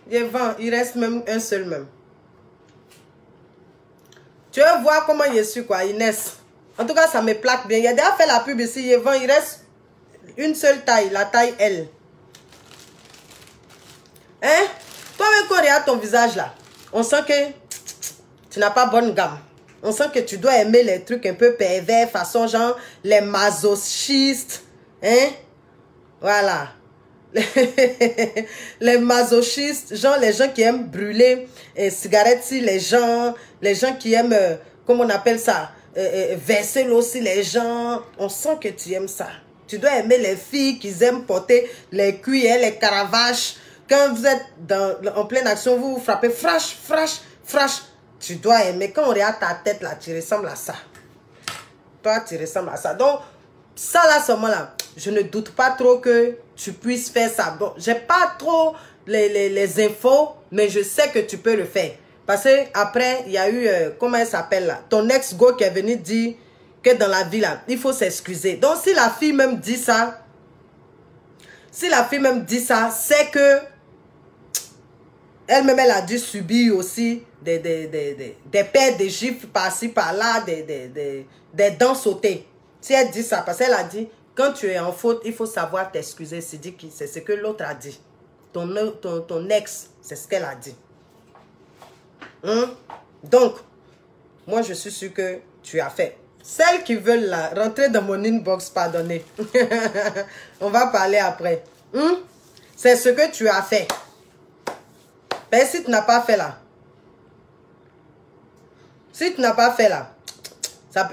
Il est 20. Il reste même un seul même. Tu veux voir comment je suis, quoi, Inès. En tout cas, ça me plaque bien. Il a déjà fait la pub ici. Il est 20. Il reste une seule taille, la taille L. Hein? Toi-même, quand on regarde ton visage, là, on sent que tu n'as pas bonne gamme. On sent que tu dois aimer les trucs un peu pervers, façon genre les masochistes. Hein? Voilà. Les masochistes, genre les gens qui aiment brûler cigarettes, si les gens qui aiment, comment on appelle ça, verser l'eau si les gens. On sent que tu aimes ça. Tu dois aimer les filles qui aiment porter les cuillères, les caravaches. Quand vous êtes en pleine action, vous frappez frash, frash, frash. Tu dois aimer. Quand on regarde ta tête là, tu ressembles à ça. Toi, tu ressembles à ça. Donc, ça là, seulement là, je ne doute pas trop que tu puisses faire ça. Bon, j'ai pas trop les infos, mais je sais que tu peux le faire. Parce que après, il y a eu, comment elle s'appelle là, ton ex-go qui est venu dire que dans la vie là, il faut s'excuser. Donc, si la fille même dit ça, c'est que elle-même, elle a dû subir aussi des paires de gifles par-ci, par-là, des dents sautées. Si elle dit ça, parce qu'elle a dit, quand tu es en faute, il faut savoir t'excuser. C'est ce que l'autre a dit. Ton ex, c'est ce qu'elle a dit. Donc, moi, je suis sûre que tu as fait. Celles qui veulent là, rentrer dans mon inbox, pardonnez. On va parler après. C'est ce que tu as fait. Mais si tu n'as pas fait là,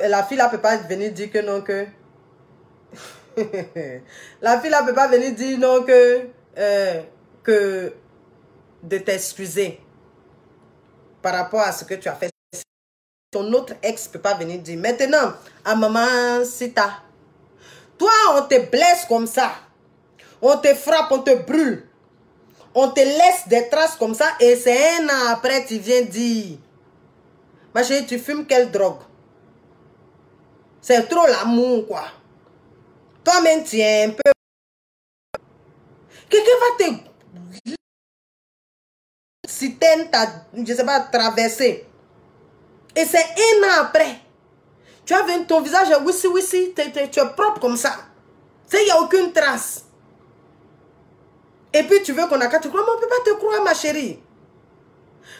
la fille là peut pas venir dire que non, que la fille là peut pas venir dire non, que de t'excuser par rapport à ce que tu as fait. Ton autre ex peut pas venir dire. Maintenant, à maman Sita, toi on te blesse comme ça, on te frappe, on te brûle. On te laisse des traces comme ça et c'est un an après tu viens dire, ma chérie, tu fumes quelle drogue? C'est trop l'amour, quoi. Toi-même, tu es un peu... Quelqu'un va te... Si je sais pas, traverser. Et c'est un an après. Tu as vu ton visage, oui, tu es propre comme ça. Il n'y a aucune trace. Et puis tu veux qu'on a qu'à te croire, mais on ne peut pas te croire, ma chérie.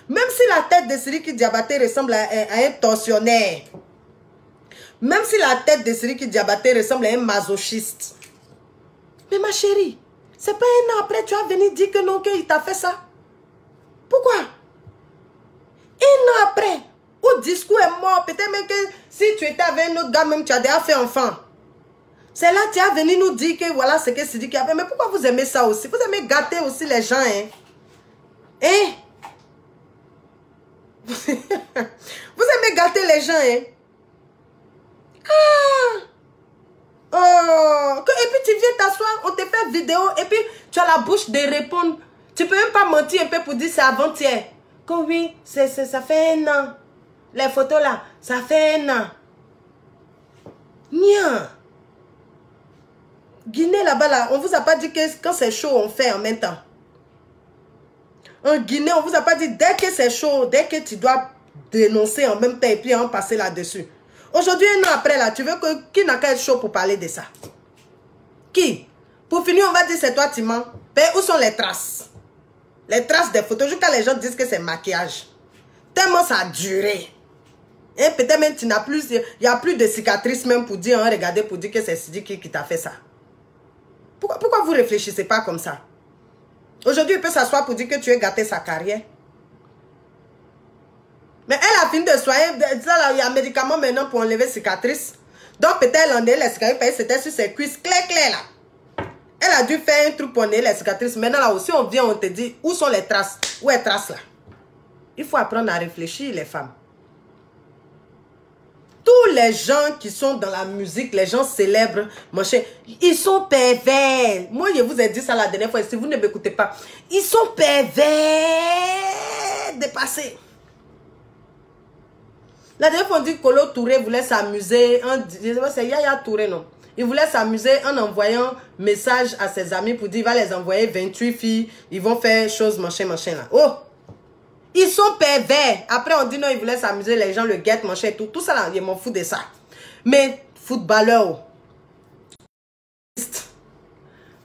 Même si la tête de Sidiki Diabaté ressemble à un tortionnaire. Même si la tête de Sidiki Diabaté ressemble à un masochiste. Mais ma chérie, c'est pas un an après, tu vas venir dire que non, qu'il t'a fait ça. Pourquoi? Un an après, où discours est mort, peut-être même que si tu étais avec un autre gars, même tu as déjà fait enfant. C'est là que tu as venu nous dire que voilà ce que Sidiki a fait. Mais pourquoi vous aimez ça aussi? Vous aimez gâter aussi les gens, hein? Hein? Vous aimez gâter les gens, hein? Ah! Oh! Et puis tu viens t'asseoir, on te fait vidéo et puis tu as la bouche de répondre. Tu peux même pas mentir un peu pour dire c'est avant-hier. Que oui, ça fait un an. Les photos là, ça fait un an. Nia! Guinée là-bas, là, on vous a pas dit que quand c'est chaud, on fait en même temps. En Guinée, on vous a pas dit dès que c'est chaud, dès que tu dois dénoncer en même temps et puis en passer là-dessus. Aujourd'hui, un an après, là, tu veux que qui n'a qu'à être chaud pour parler de ça? Qui? Pour finir, on va dire c'est toi, tu mens. Ben, où sont les traces? Les traces des photos, jusqu'à les gens disent que c'est maquillage. Tellement ça a duré. Et peut-être même tu n'as plus, il n'y a plus de cicatrices même pour dire, hein, regardez, pour dire que c'est Sidiki qui t'a fait ça. Pourquoi vous ne réfléchissez pas comme ça? Aujourd'hui, il peut s'asseoir pour dire que tu as gâté sa carrière. Mais elle a fini de soigner. Il y a un médicament maintenant pour enlever cicatrices. Donc peut-être elle enlève les cicatrices. C'était sur ses cuisses clair là. Elle a dû faire un truc pour enlever les cicatrices. Maintenant là aussi, on vient, on te dit où sont les traces. Où est les traces là? Il faut apprendre à réfléchir, les femmes. Tous les gens qui sont dans la musique, les gens célèbres, machin, ils sont pervers. Moi, je vous ai dit ça la dernière fois, si vous ne m'écoutez pas. Ils sont pervers dépassés. La dernière fois, on dit que Kolo Touré voulait s'amuser. C'est Yaya Touré, non? Il voulait s'amuser en envoyant message à ses amis pour dire il va les envoyer 28 filles. Ils vont faire chose, machin, machin là. Oh! Ils sont pervers. Après, on dit non, il voulait s'amuser. Les gens le guettent, machin et tout. Tout ça là, je m'en fous de ça. Mais, footballeurs,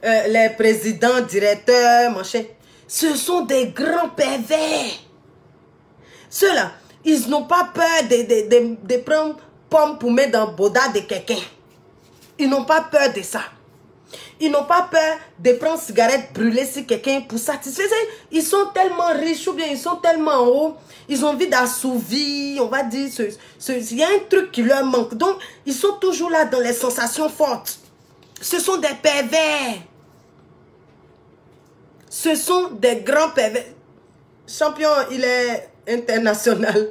les présidents, directeurs, machin, ce sont des grands pervers. Ceux-là, ils n'ont pas peur de prendre pomme pour mettre dans le boda de quelqu'un. Ils n'ont pas peur de ça. Ils n'ont pas peur de prendre cigarette brûlée sur quelqu'un pour satisfaire. Ils sont tellement riches ou bien ils sont tellement hauts. Ils ont envie d'assouvir, on va dire. Il y a un truc qui leur manque. Donc, ils sont toujours là dans les sensations fortes. Ce sont des pervers. Ce sont des grands pervers. Champion, il est international.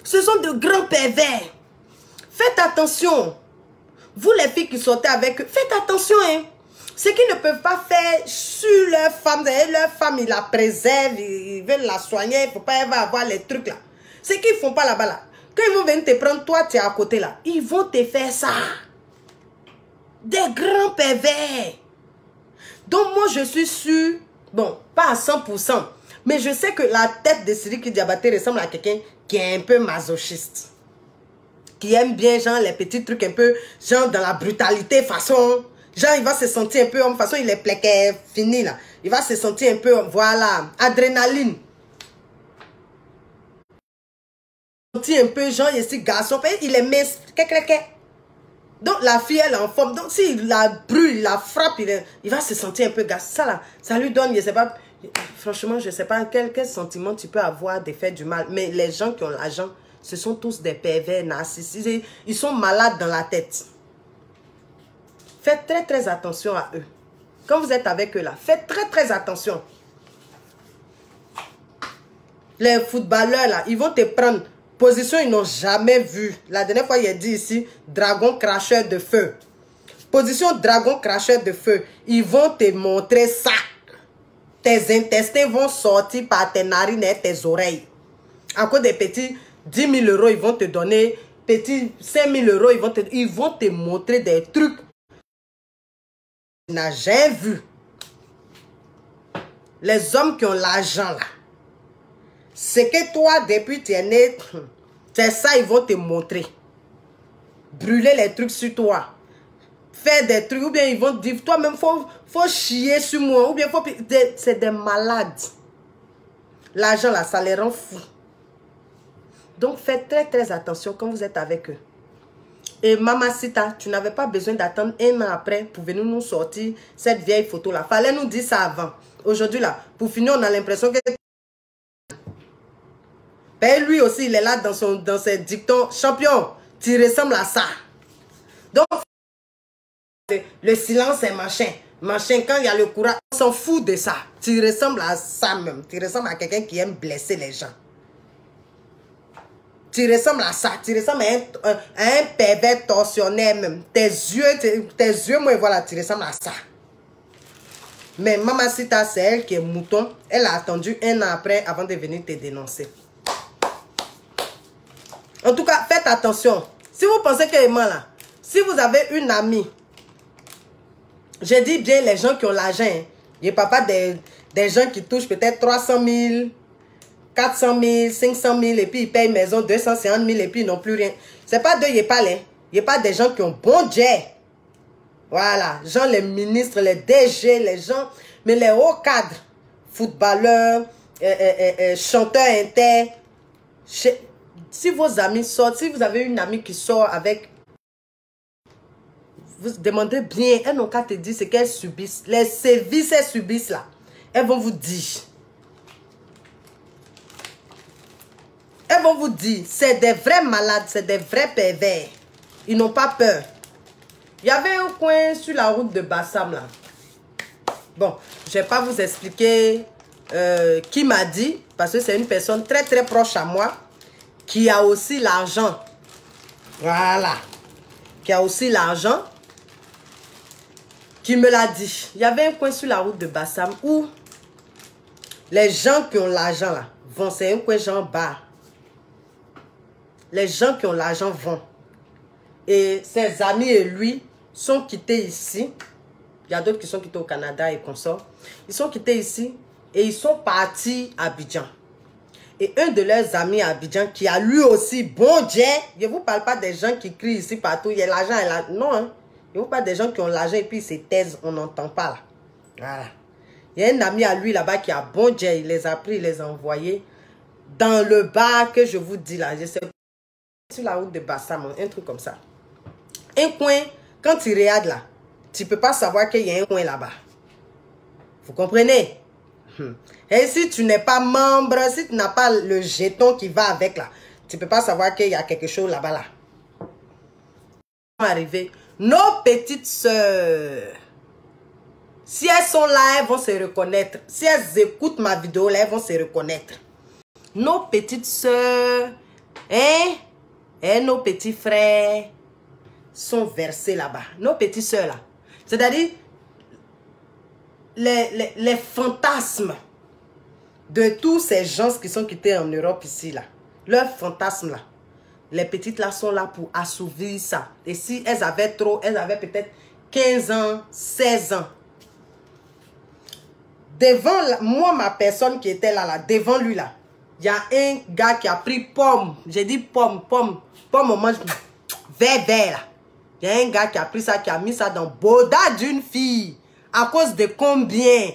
Ce sont de grands pervers. Faites attention. Vous les filles qui sortez avec eux, faites attention. Hein. Ce qu'ils ne peuvent pas faire sur leur femme, ils la préservent, ils veulent la soigner, il ne faut pas avoir les trucs là. Ce qu'ils ne font pas là-bas là. Quand ils vont venir te prendre, toi tu es à côté là, ils vont te faire ça. Des grands pervers. Donc moi je suis sûre, bon, pas à 100%, mais je sais que la tête de Sidiki Diabaté ressemble à quelqu'un qui est un peu masochiste. Qui aime bien, genre, les petits trucs un peu, genre, dans la brutalité, façon, genre, il va se sentir un peu, de façon, il est plaqué, fini, là. Il va se sentir un peu, voilà, adrénaline. Sentir un peu, genre, ici, garçon, il est mince, donc, la fille, elle est en forme. Donc, s'il la brûle, il la frappe, il va se sentir un peu garçon. Ça, là, ça lui donne, je sais pas, franchement, je sais pas quel sentiment tu peux avoir de faire du mal. Mais les gens qui ont l'argent, ce sont tous des pervers narcissiques. Ils sont malades dans la tête. Faites très, très attention à eux. Quand vous êtes avec eux là, faites très, très attention. Les footballeurs là, ils vont te prendre position, ils n'ont jamais vu. La dernière fois, il a dit ici, dragon cracheur de feu. Position dragon cracheur de feu. Ils vont te montrer ça. Tes intestins vont sortir par tes narines et tes oreilles. À cause des petits 10 000 euros, ils vont te donner. Petit 5 000 euros, ils vont te montrer des trucs. Tu n'as jamais vu. Les hommes qui ont l'argent là. C'est que toi, depuis tu es né, c'est ça, ils vont te montrer. Brûler les trucs sur toi. Faire des trucs, ou bien ils vont te dire, toi-même, faut chier sur moi. Ou bien, c'est des malades. L'argent là, ça les rend fous. Donc, faites très, très attention quand vous êtes avec eux. Et Mamacita, tu n'avais pas besoin d'attendre 1 an après pour venir nous sortir cette vieille photo-là. Fallait nous dire ça avant. Aujourd'hui, là, pour finir, on a l'impression que... Ben, lui aussi, il est là dans ses dictons. Champion, tu ressembles à ça. Donc, le silence est machin. Machin, quand il y a le courage, on s'en fout de ça. Tu ressembles à ça même. Tu ressembles à quelqu'un qui aime blesser les gens. Tu ressembles à ça. Tu ressembles à un pervers torsionnaire même. Tes yeux, moi, voilà, tu ressembles à ça. Mais Mamacita, c'est elle qui est mouton. Elle a attendu 1 an après avant de venir te dénoncer. En tout cas, faites attention. Si vous pensez qu'elle est mal là, si vous avez une amie, je dis bien les gens qui ont l'argent. Hein. Je ne parle pas des gens qui touchent peut-être 300 000, 400 000, 500 000 et puis ils payent maison 250 000 et puis ils n'ont plus rien. Ce n'est pas d'eux, je parle. Il n'y a pas des gens qui ont bon jet. Voilà, genre les ministres, les DG, les gens, mais les hauts cadres, footballeurs, chanteurs inter. Si vos amis sortent, si vous avez une amie qui sort avec, vous demandez bien, elles n'ont qu'à te dire ce qu'elles subissent. Les services qu'elles subissent là, elles vont vous dire. Elles vont vous dire, c'est des vrais malades, c'est des vrais pervers. Ils n'ont pas peur. Il y avait un coin sur la route de Bassam là. Bon, je ne vais pas vous expliquer qui m'a dit, parce que c'est une personne très très proche à moi, qui a aussi l'argent. Voilà. Qui a aussi l'argent. Qui me l'a dit. Il y avait un coin sur la route de Bassam où les gens qui ont l'argent là vont, c'est un coin genre bar. les gens qui ont l'argent vont. Et ses amis et lui sont quittés ici. Il y a d'autres qui sont quittés au Canada et consorts. Ils sont quittés ici et ils sont partis à Abidjan. Et un de leurs amis à Abidjan qui a lui aussi, bon Dieu, je ne vous parle pas des gens qui crient ici partout, il y a l'argent, non, hein. Je ne vous parle des gens qui ont l'argent et puis ils se taisent, on n'entend pas là. Voilà. Il y a un ami à lui là-bas qui a bon Dieu, il les a pris, il les a envoyés dans le bar que je vous dis là. Je sais pas, sur la route de Bassam, un truc comme ça. Un coin, quand tu regardes là, tu ne peux pas savoir qu'il y a un coin là-bas. Vous comprenez? Et si tu n'es pas membre, si tu n'as pas le jeton qui va avec là, tu ne peux pas savoir qu'il y a quelque chose là-bas là. Arriver. Nos petites sœurs, si elles sont là, elles vont se reconnaître. Si elles écoutent ma vidéo là, elles vont se reconnaître. Nos petites sœurs, hein, et nos petits frères sont versés là-bas. Nos petites sœurs là. C'est-à-dire, les fantasmes de tous ces gens qui sont quittés en Europe ici là. Leurs fantasmes là. Les petites là sont là pour assouvir ça. Et si elles avaient trop, elles avaient peut-être 15 ans, 16 ans. Devant moi, ma personne qui était là, devant lui là, il y a un gars qui a pris pomme. J'ai dit pomme on mange vert là. Il y a un gars qui a pris ça, qui a mis ça dans le boda d'une fille. À cause de combien?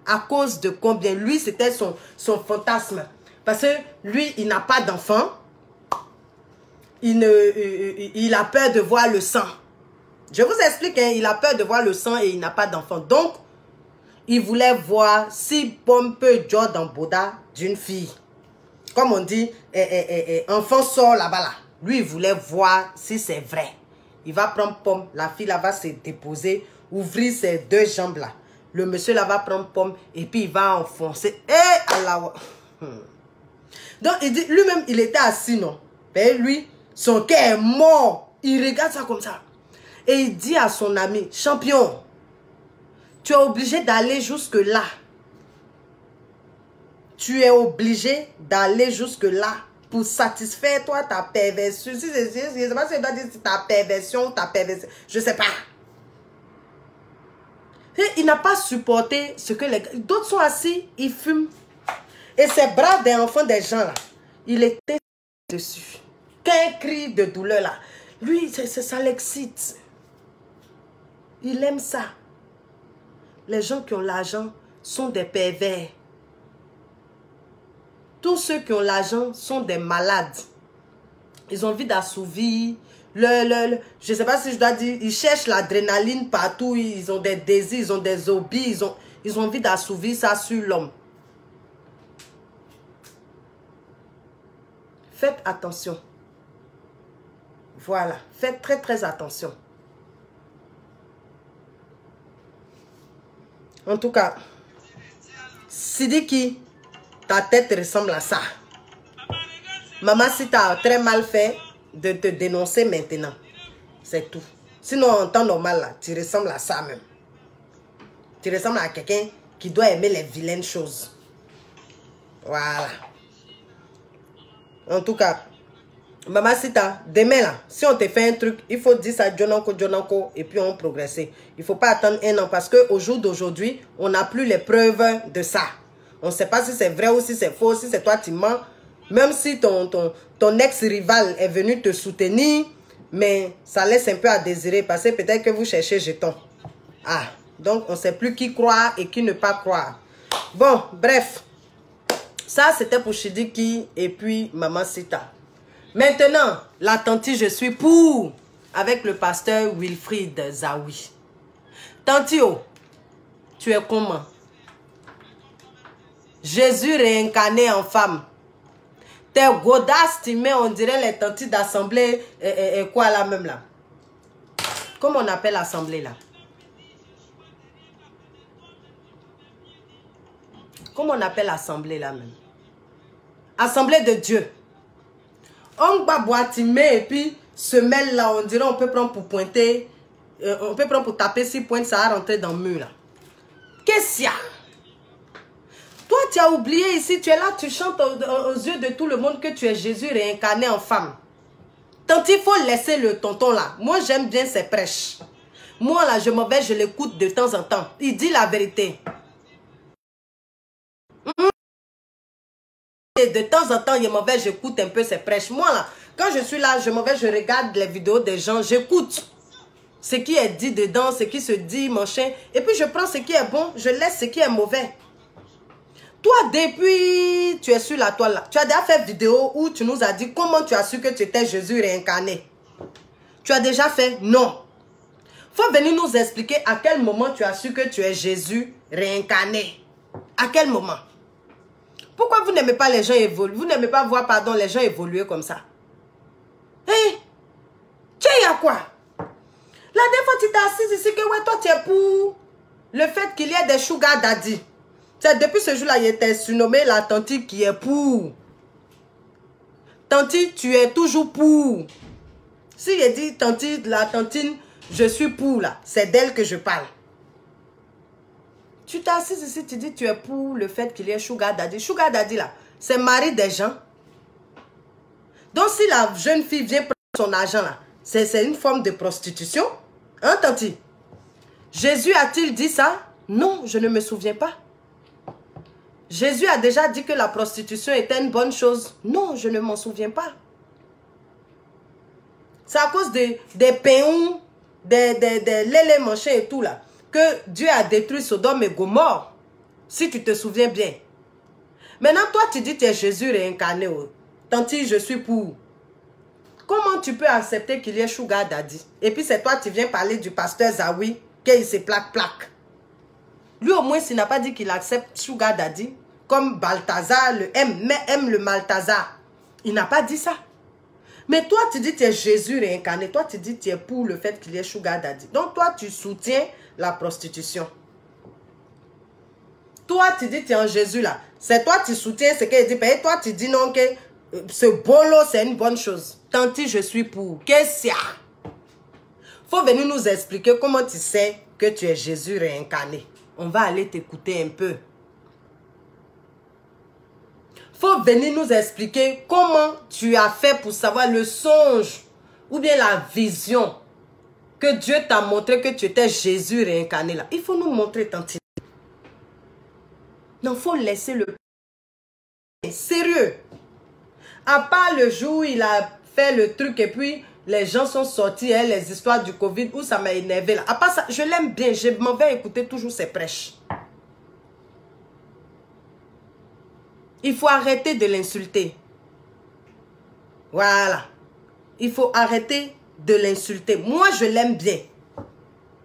À cause de combien? Lui, c'était son fantasme. Parce que lui, il n'a pas d'enfant. Il a peur de voir le sang. Je vous explique, hein, il a peur de voir le sang et il n'a pas d'enfant. Donc, il voulait voir si pomme peut jouer dans le boda d'une fille. Comme on dit, enfant sort là-bas là. Lui, il voulait voir si c'est vrai. Il va prendre pomme, la fille là va se déposer, ouvrir ses deux jambes là. Le monsieur là va prendre pomme et puis il va enfoncer. Et Allah. Donc il dit, lui-même il était assis non. Mais lui, son cœur est mort. Il regarde ça comme ça. Et il dit à son ami, champion, tu es obligé d'aller jusque là. Tu es obligé d'aller jusque là pour satisfaire toi ta perversion. Je ne sais pas si je dois dire ta perversion ou ta perversion. Je ne sais pas. Et il n'a pas supporté ce que les... D'autres sont assis, ils fument. Et ces bras des enfants des gens là, il était dessus. Qu'un cri de douleur là. Lui, ça l'excite. Il aime ça. Les gens qui ont l'argent sont des pervers. Tous ceux qui ont l'argent sont des malades. Ils ont envie d'assouvir. Je ne sais pas si je dois dire, ils cherchent l'adrénaline partout. Ils ont des désirs, ils ont des hobbies. Ils ont envie d'assouvir ça sur l'homme. Faites attention. Voilà. Faites très très attention. En tout cas, Sidiki, ta tête ressemble à ça. Maman, si tu as très mal fait de te dénoncer maintenant, c'est tout. Sinon, en temps normal, là, tu ressembles à ça même. Tu ressembles à quelqu'un qui doit aimer les vilaines choses. Voilà. En tout cas, Maman Sita, demain là, si on te fait un truc, il faut dire ça Jonanko et puis on progresse. Il ne faut pas attendre un an parce qu'au jour d'aujourd'hui, on n'a plus les preuves de ça. On ne sait pas si c'est vrai ou si c'est faux, si c'est toi qui mens. Même si ton ex-rival est venu te soutenir, mais ça laisse un peu à désirer parce que peut-être que vous cherchez jeton. Ah, donc on ne sait plus qui croire et qui ne pas croire. Bon, bref. Ça, c'était pour Sidiki et puis Maman Sita. Maintenant, la tantie, je suis pour avec le pasteur Wilfried Zawi. Tantio, tu es comment? Jésus réincarné en femme. T'es godasses, tu mets, on dirait les tantis d'assemblée, quoi là même là? Comment on appelle l'assemblée là? Comment on appelle l'assemblée là même? Assemblée de Dieu. On va boitimer et puis semelle là, on dirait on peut prendre pour pointer, on peut prendre pour taper 6 points, ça va rentrer dans le mur là. Qu'est-ce qu'il y a? Toi tu as oublié ici, tu es là, tu chantes aux yeux de tout le monde que tu es Jésus réincarné en femme. Tant il faut laisser le tonton là. Moi, j'aime bien ses prêches. Moi, là, je m'en vais, je l'écoute de temps en temps. Il dit la vérité. Et de temps en temps, je m'en vais, j'écoute un peu ses prêches. Moi, là, quand je suis là, je m'en vais, je regarde les vidéos des gens, j'écoute ce qui est dit dedans, ce qui se dit, machin. Et puis, je prends ce qui est bon, je laisse ce qui est mauvais. Toi, depuis tu es sur la toile là, tu as déjà fait vidéo où tu nous as dit comment tu as su que tu étais Jésus réincarné. Tu as déjà fait? Non. Faut venir nous expliquer à quel moment tu as su que tu es Jésus réincarné. À quel moment? Pourquoi vous n'aimez pas les gens évoluer? Vous n'aimez pas voir, pardon, les gens évoluer comme ça? Hein? Tu es à quoi? La dernière fois, tu t'es assise ici que ouais, toi, tu es pour le fait qu'il y ait des sugar daddy. Depuis ce jour-là, il était surnommé la tante qui est pour. Tante, tu es toujours pour. Si il dit tante, la tantine, je suis pour là. C'est d'elle que je parle. Tu t'assises ici, tu dis tu es pour le fait qu'il y ait sugar daddy. Sugar daddy là, c'est mari des gens. Donc si la jeune fille vient prendre son argent là, c'est une forme de prostitution. Hein, tante? Jésus a-t-il dit ça? Non, je ne me souviens pas. Jésus a déjà dit que la prostitution était une bonne chose. Non, je ne m'en souviens pas. C'est à cause des péons, des lélés manchés et tout là, que Dieu a détruit Sodome et Gomorrhe. Si tu te souviens bien. Maintenant, toi, tu dis que tu es Jésus réincarné. Tant que je suis pour. Comment tu peux accepter qu'il y ait sugar daddy? Et puis c'est toi, tu viens parler du pasteur Zawi, qu'il se plaque. Lui, au moins, s'il n'a pas dit qu'il accepte sugar daddy, comme Balthazar, aime le Malthazar. Il n'a pas dit ça. Mais toi, tu dis que tu es Jésus réincarné. Toi, tu dis que tu es pour le fait qu'il y ait sugar daddy. Donc, toi, tu soutiens la prostitution. Toi, tu dis que tu es en Jésus là. C'est toi, tu soutiens ce qu'il dit. Et toi, tu dis non, que ce bolo, c'est une bonne chose. Tant que je suis pour. Qu'est-ce qu'il y a? Faut venir nous expliquer comment tu sais que tu es Jésus réincarné. On va aller t'écouter un peu. Faut venir nous expliquer comment tu as fait pour savoir le songe ou bien la vision que Dieu t'a montré que tu étais Jésus réincarné là. Il faut nous montrer tantôt. Non, faut laisser le... Sérieux. À part le jour où il a fait le truc et puis les gens sont sortis, hein, les histoires du Covid où ça m'a énervé là. À part ça, je l'aime bien. Je m'en vais écouter toujours ses prêches. Il faut arrêter de l'insulter. Voilà. Il faut arrêter de l'insulter. Moi, je l'aime bien.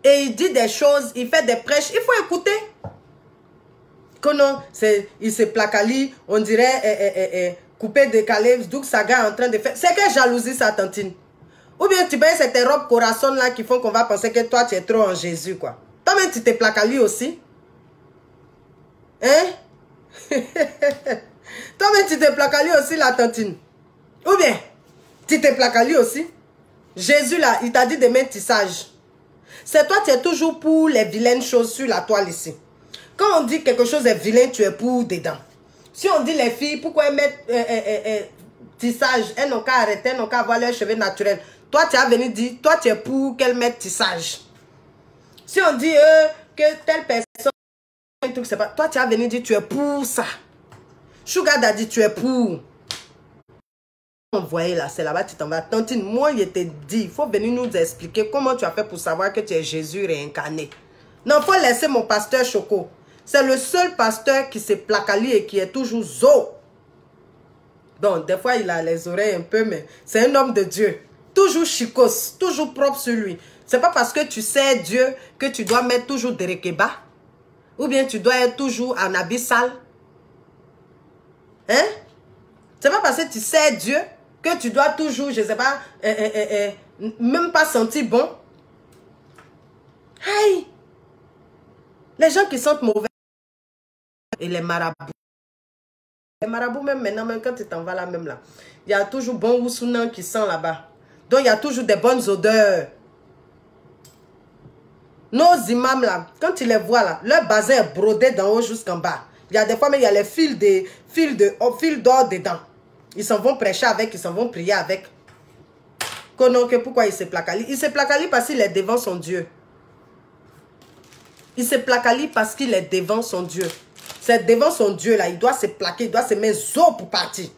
Et il dit des choses, il fait des prêches. Il faut écouter. Que non, il se placalie, on dirait coupé, décalé. Donc, Saga est en train de faire. C'est quelle jalousie, ça, tantine? Ou bien tu payes cette robe corazon là qui font qu'on va penser que toi, tu es trop en Jésus, quoi. Toi-même, tu te placalies aussi. Hein? Toi-même, tu te placalies aussi, la tantine. Ou bien, tu te placalies aussi. Jésus, là, il t'a dit de mettre tissage. C'est toi, tu es toujours pour les vilaines choses sur la toile ici. Quand on dit quelque chose est vilain, tu es pour dedans. Si on dit les filles, pourquoi elles mettent tissage, elles n'ont qu'à arrêter, elles n'ont qu'à avoir leurs cheveux naturels. Toi, tu as venu dire, toi, tu es pour qu'elles mettent tissage. Si on dit que telle personne, un truc, c'est pas, toi, tu as venu dire, tu es pour ça. Sugar Daddy, tu es pour. On voyait là, c'est là-bas, tu t'en vas. Tantine, moi, il te dit, il faut venir nous expliquer comment tu as fait pour savoir que tu es Jésus réincarné. Non, il faut laisser mon pasteur Choco. C'est le seul pasteur qui se placalie et qui est toujours zo. Bon, des fois, il a les oreilles un peu, mais c'est un homme de Dieu. Toujours chicos, toujours propre sur lui. C'est pas parce que tu sais Dieu que tu dois mettre toujours des rekeba. Ou bien tu dois être toujours en habit sale. Hein? C'est pas parce que tu sais Dieu que tu dois toujours, je sais pas, même pas sentir bon. Hey! Les gens qui sentent mauvais. Et les marabouts. Les marabouts, même maintenant, même quand tu t'en vas là, même là, il y a toujours bon Ousounan qui sent là-bas. Donc, il y a toujours des bonnes odeurs. Nos imams là, quand tu les vois là, leur bazin est brodé d'en haut jusqu'en bas. Il y a des fois, mais il y a les fils d'or dedans. Ils s'en vont prêcher avec, ils s'en vont prier avec. Pourquoi il se placalise? Il se placalise parce qu'il est devant son Dieu. Il se placalise parce qu'il est devant son Dieu. C'est devant son Dieu là, il doit se plaquer, il doit se mettre zo pour partir.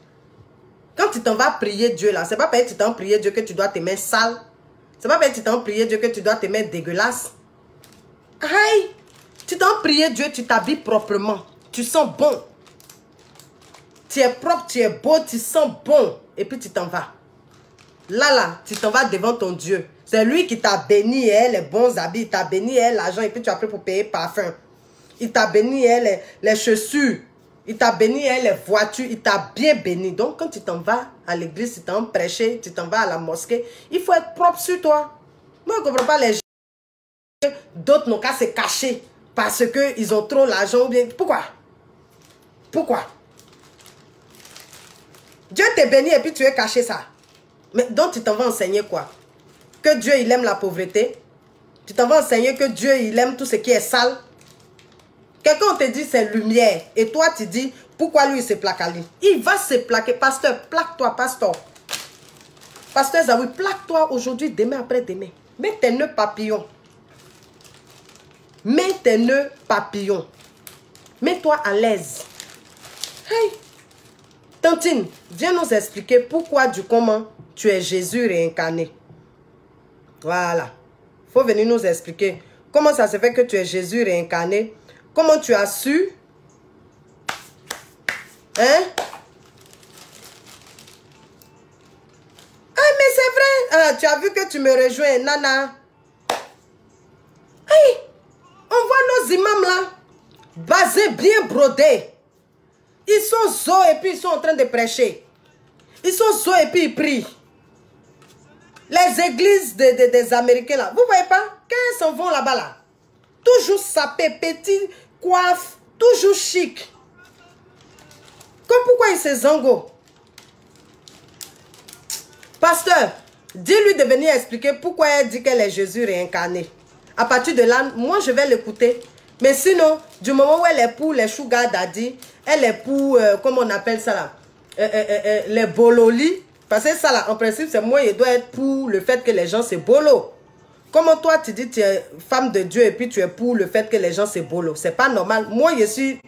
Quand tu t'en vas prier Dieu là, c'est pas parce que tu t'en prier Dieu que tu dois te mettre sale. C'est pas parce que tu t'en prier Dieu que tu dois te mettre dégueulasse. Aïe! Tu t'en prier Dieu, tu t'habilles proprement. Tu sens bon. Tu es propre, tu es beau, tu sens bon. Et puis tu t'en vas. Là, tu t'en vas devant ton Dieu. C'est lui qui t'a béni et les bons habits. Il t'a béni et l'argent. Et puis tu as pris pour payer parfum. Il t'a béni et les chaussures. Il t'a béni et les voitures. Il t'a bien béni. Donc quand tu t'en vas à l'église, tu t'en vas prêcher, tu t'en vas à la mosquée, il faut être propre sur toi. Moi, je ne comprends pas les gens. D'autres n'ont qu'à se cacher parce qu'ils ont trop l'argent. Pourquoi? Pourquoi? Dieu t'est béni et puis tu es caché ça. Mais donc tu t'en vas enseigner quoi? Que Dieu il aime la pauvreté? Tu t'en vas enseigner que Dieu il aime tout ce qui est sale? Quelqu'un te dit c'est lumière et toi tu dis pourquoi lui il se placalise? Il va se plaquer. Pasteur, plaque-toi, pasteur. Pasteur Zawi, plaque-toi aujourd'hui, demain, après-demain. Mets tes nœuds papillons. Mets tes nœuds papillons. Mets-toi à l'aise. Hey! Tantine, viens nous expliquer pourquoi du comment tu es Jésus réincarné. Voilà. Il faut venir nous expliquer comment ça se fait que tu es Jésus réincarné. Comment tu as su? Hein? Ah, mais c'est vrai. Ah, tu as vu que tu me rejoins, Nana. Hey, on voit nos imams là, basés, bien brodés. Ils sont zo et puis ils sont en train de prêcher. Ils sont zo et puis ils prient. Les églises des Américains là, vous voyez pas? Quand ils s'en vont là-bas là, toujours sapé, petit, coiffe, toujours chic. Comme pourquoi ils se zango? Pasteur, dis-lui de venir expliquer pourquoi elle dit qu'elle est Jésus réincarné. À partir de là, moi je vais l'écouter. Mais sinon, du moment où elle est pour les sugar daddy, elle est pour, comment on appelle ça là, les bololi. Parce que ça là, en principe, c'est moi, il doit être pour le fait que les gens se bolo. Comment toi, tu dis que tu es femme de Dieu et puis tu es pour le fait que les gens se bolo. C'est pas normal. Moi, je suis...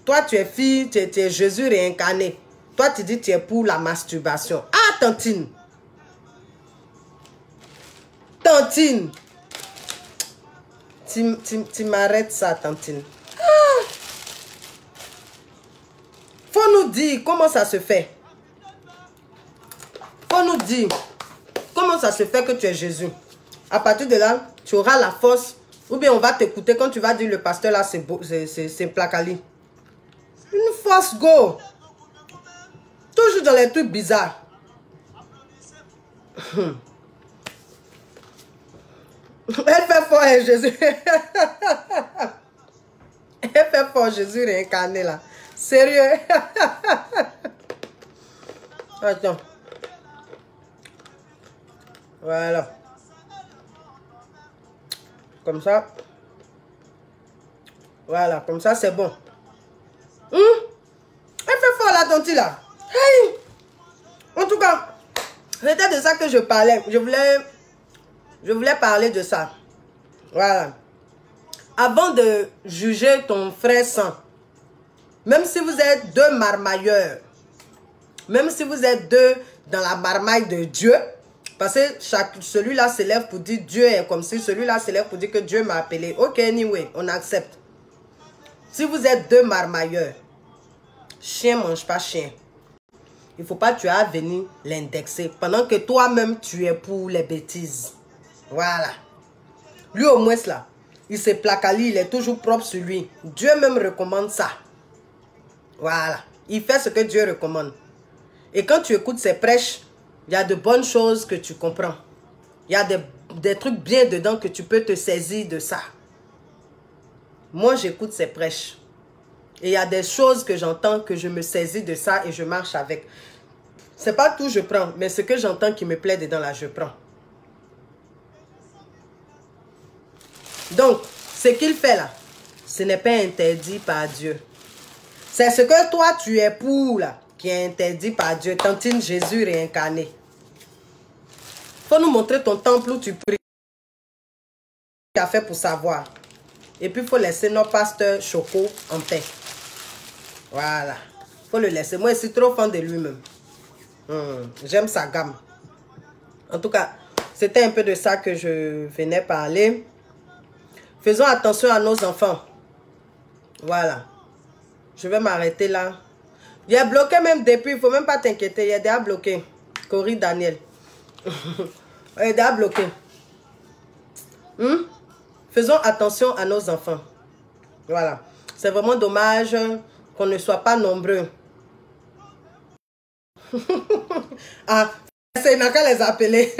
Toi, tu es fille, tu es Jésus réincarné. Toi, tu dis que tu es pour la masturbation. Ah, Tantine. Tantine. Tu m'arrêtes ça, Tantine. Ah. Faut nous dire comment ça se fait. Faut nous dire comment ça se fait que tu es Jésus. À partir de là, tu auras la force. Ou bien on va t'écouter quand tu vas dire le pasteur là, c'est placali. Une force go. Toujours dans les trucs bizarres. Elle fait fort, hein, Jésus. Elle fait fort, Jésus réincarné là. Sérieux. Attends. Voilà. Comme ça. Voilà, comme ça c'est bon. Elle fait fort la tontille là. Hey. En tout cas, c'était de ça que je parlais. Je voulais parler de ça. Voilà. Avant de juger ton frère sang, même si vous êtes deux marmailleurs, même si vous êtes deux dans la marmaille de Dieu, parce que celui-là s'élève pour dire Dieu est comme si, celui-là s'élève pour dire que Dieu m'a appelé. Ok, anyway, on accepte. Si vous êtes deux marmailleurs, chien mange pas chien. Il ne faut pas que tu aies à venir l'indexer pendant que toi-même tu es pour les bêtises. Voilà. Lui au moins là, il se placali, il est toujours propre sur lui. Dieu même recommande ça. Voilà. Il fait ce que Dieu recommande. Et quand tu écoutes ses prêches, il y a de bonnes choses que tu comprends. Il y a des trucs bien dedans que tu peux te saisir de ça. Moi, j'écoute ses prêches. Et il y a des choses que j'entends que je me saisis de ça et je marche avec. C'est pas tout je prends, mais ce que j'entends qui me plaît dedans là, je prends. Donc, ce qu'il fait là, Ce n'est pas interdit par Dieu. C'est ce que toi, tu es pour, là, qui est interdit par Dieu. Tantine Jésus réincarné. Faut nous montrer ton temple où tu pries. Qu'a fait pour savoir. Et puis, il faut laisser notre pasteur Choco en paix. Voilà. Faut le laisser. Moi, je suis trop fan de lui-même. J'aime sa gamme. En tout cas, c'était un peu de ça que je venais parler. Faisons attention à nos enfants. Voilà. Je vais m'arrêter là. Il est bloqué même depuis. Il ne faut même pas t'inquiéter. Il est déjà bloqué. Cory Daniel. Il est déjà bloqué. Faisons attention à nos enfants. Voilà. C'est vraiment dommage qu'on ne soit pas nombreux. Ah, c'est n'a qu'à les appeler.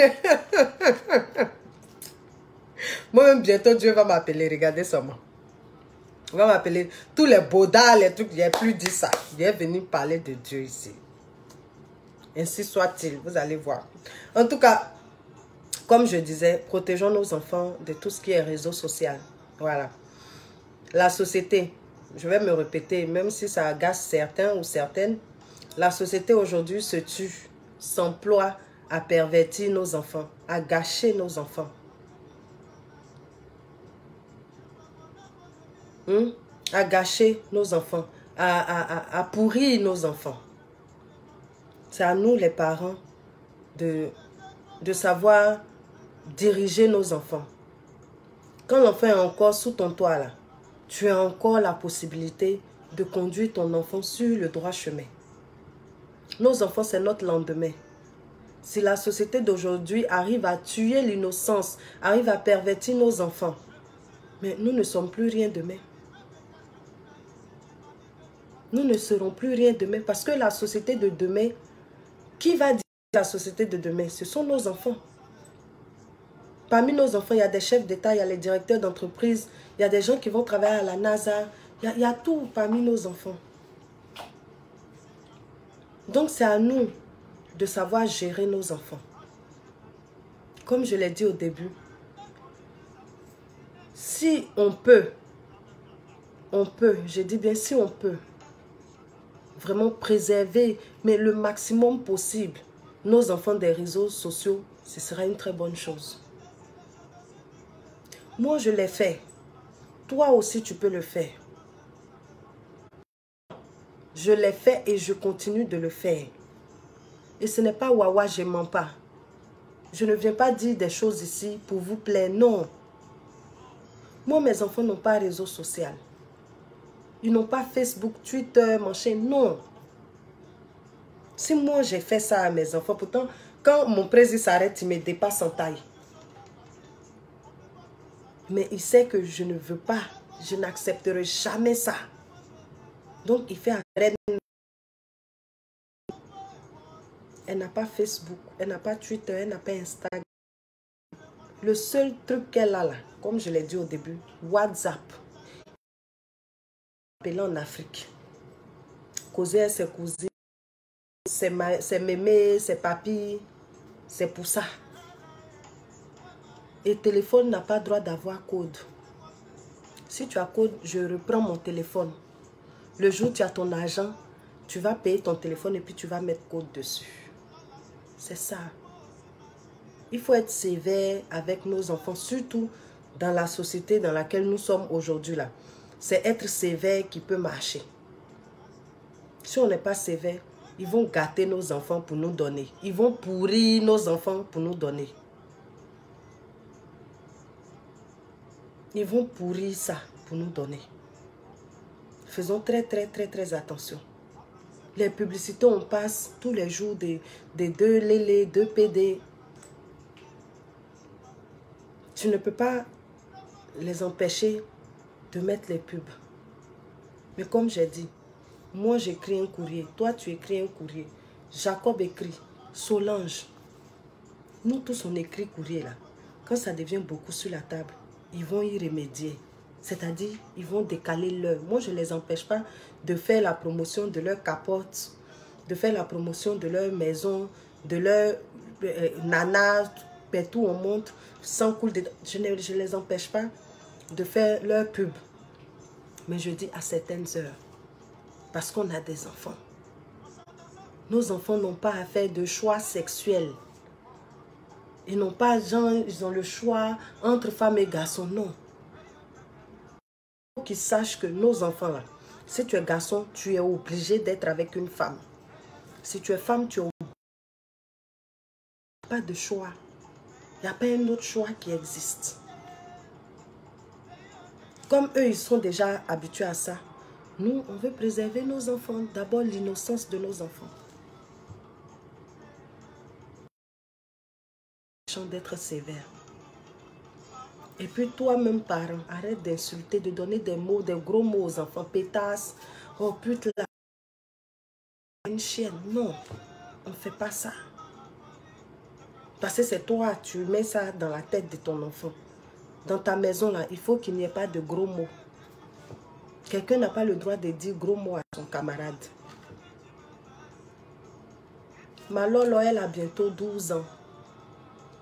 Moi-même, bientôt, Dieu va m'appeler. Regardez ça, moi. Il va m'appeler. Tous les baudards, les trucs, il n'a plus dit ça. Il est venu parler de Dieu ici. Ainsi soit-il. Vous allez voir. En tout cas, comme je disais, protégeons nos enfants de tout ce qui est réseau social. Voilà. La société, je vais me répéter, même si ça agace certains ou certaines, la société aujourd'hui se tue, s'emploie à pervertir nos enfants, à gâcher nos enfants. À gâcher nos enfants, à pourrir nos enfants. C'est à nous les parents de savoir diriger nos enfants. Quand l'enfant est encore sous ton toit là, tu as encore la possibilité de conduire ton enfant sur le droit chemin. Nos enfants, c'est notre lendemain. Si la société d'aujourd'hui arrive à tuer l'innocence, arrive à pervertir nos enfants, mais nous ne sommes plus rien demain. Nous ne serons plus rien demain parce que la société de demain, qui va dire la société de demain? Ce sont nos enfants. Parmi nos enfants, il y a des chefs d'État, il y a les directeurs d'entreprise, il y a des gens qui vont travailler à la NASA. Il y a tout parmi nos enfants. Donc, c'est à nous de savoir gérer nos enfants. Comme je l'ai dit au début, si on peut, je dis bien si on peut, vraiment préserver, mais le maximum possible, nos enfants des réseaux sociaux, ce sera une très bonne chose. Moi, je l'ai fait. Toi aussi, tu peux le faire. Je l'ai fait et je continue de le faire. Et ce n'est pas wawa, je ne mens pas. Je ne viens pas dire des choses ici pour vous plaire, non. Moi, mes enfants n'ont pas réseau social. Ils n'ont pas Facebook, Twitter, machin, non. Si moi, j'ai fait ça à mes enfants, pourtant, quand mon président s'arrête, il me dépasse en taille. Mais il sait que je ne veux pas, je n'accepterai jamais ça. Donc, il fait arrêt. Elle n'a pas Facebook, elle n'a pas Twitter, elle n'a pas Instagram. Le seul truc qu'elle a là, comme je l'ai dit au début, WhatsApp. Appelé en Afrique. Causer ses cousines, ses mémés, ses papis. C'est pour ça. Et le téléphone n'a pas droit d'avoir code. Si tu as code, je reprends mon téléphone. Le jour où tu as ton argent, tu vas payer ton téléphone et puis tu vas mettre code dessus. C'est ça. Il faut être sévère avec nos enfants, surtout dans la société dans laquelle nous sommes aujourd'hui là. C'est être sévère qui peut marcher. Si on n'est pas sévère, ils vont gâter nos enfants pour nous donner. Ils vont pourrir nos enfants pour nous donner. Ils vont pourrir ça pour nous donner. Faisons très attention. Les publicités, on passe tous les jours des 2 lélés, 2 PD. Tu ne peux pas les empêcher de mettre les pubs. Mais comme j'ai dit, moi j'écris un courrier, toi tu écris un courrier, Jacob écrit, Solange. Nous tous on écrit courrier là. Quand ça devient beaucoup sur la table, ils vont y remédier. C'est-à-dire, ils vont décaler l'heure. Moi, je ne les empêche pas de faire la promotion de leur capote, de faire la promotion de leur maison, de leur nana, tout on montre, sans coule de... Je ne les empêche pas de faire leur pub. Mais je dis à certaines heures. Parce qu'on a des enfants. Nos enfants n'ont pas à faire de choix sexuels. Ils n'ont pas, genre, ils ont le choix entre femmes et garçons. Non. Il faut qu'ils sachent que nos enfants là, si tu es garçon, tu es obligé d'être avec une femme. Si tu es femme, tu es obligé. Pas de choix. Il n'y a pas un autre choix qui existe. Comme eux, ils sont déjà habitués à ça. Nous, on veut préserver nos enfants. D'abord, l'innocence de nos enfants. D'être sévère. Et puis toi-même, parent, arrête d'insulter, de donner des mots, des gros mots aux enfants. Pétasse, oh pute là, une chienne. Non, on ne fait pas ça. Parce que c'est toi, tu mets ça dans la tête de ton enfant. Dans ta maison, là, il faut qu'il n'y ait pas de gros mots. Quelqu'un n'a pas le droit de dire gros mots à son camarade. Ma Lolo, elle a bientôt 12 ans.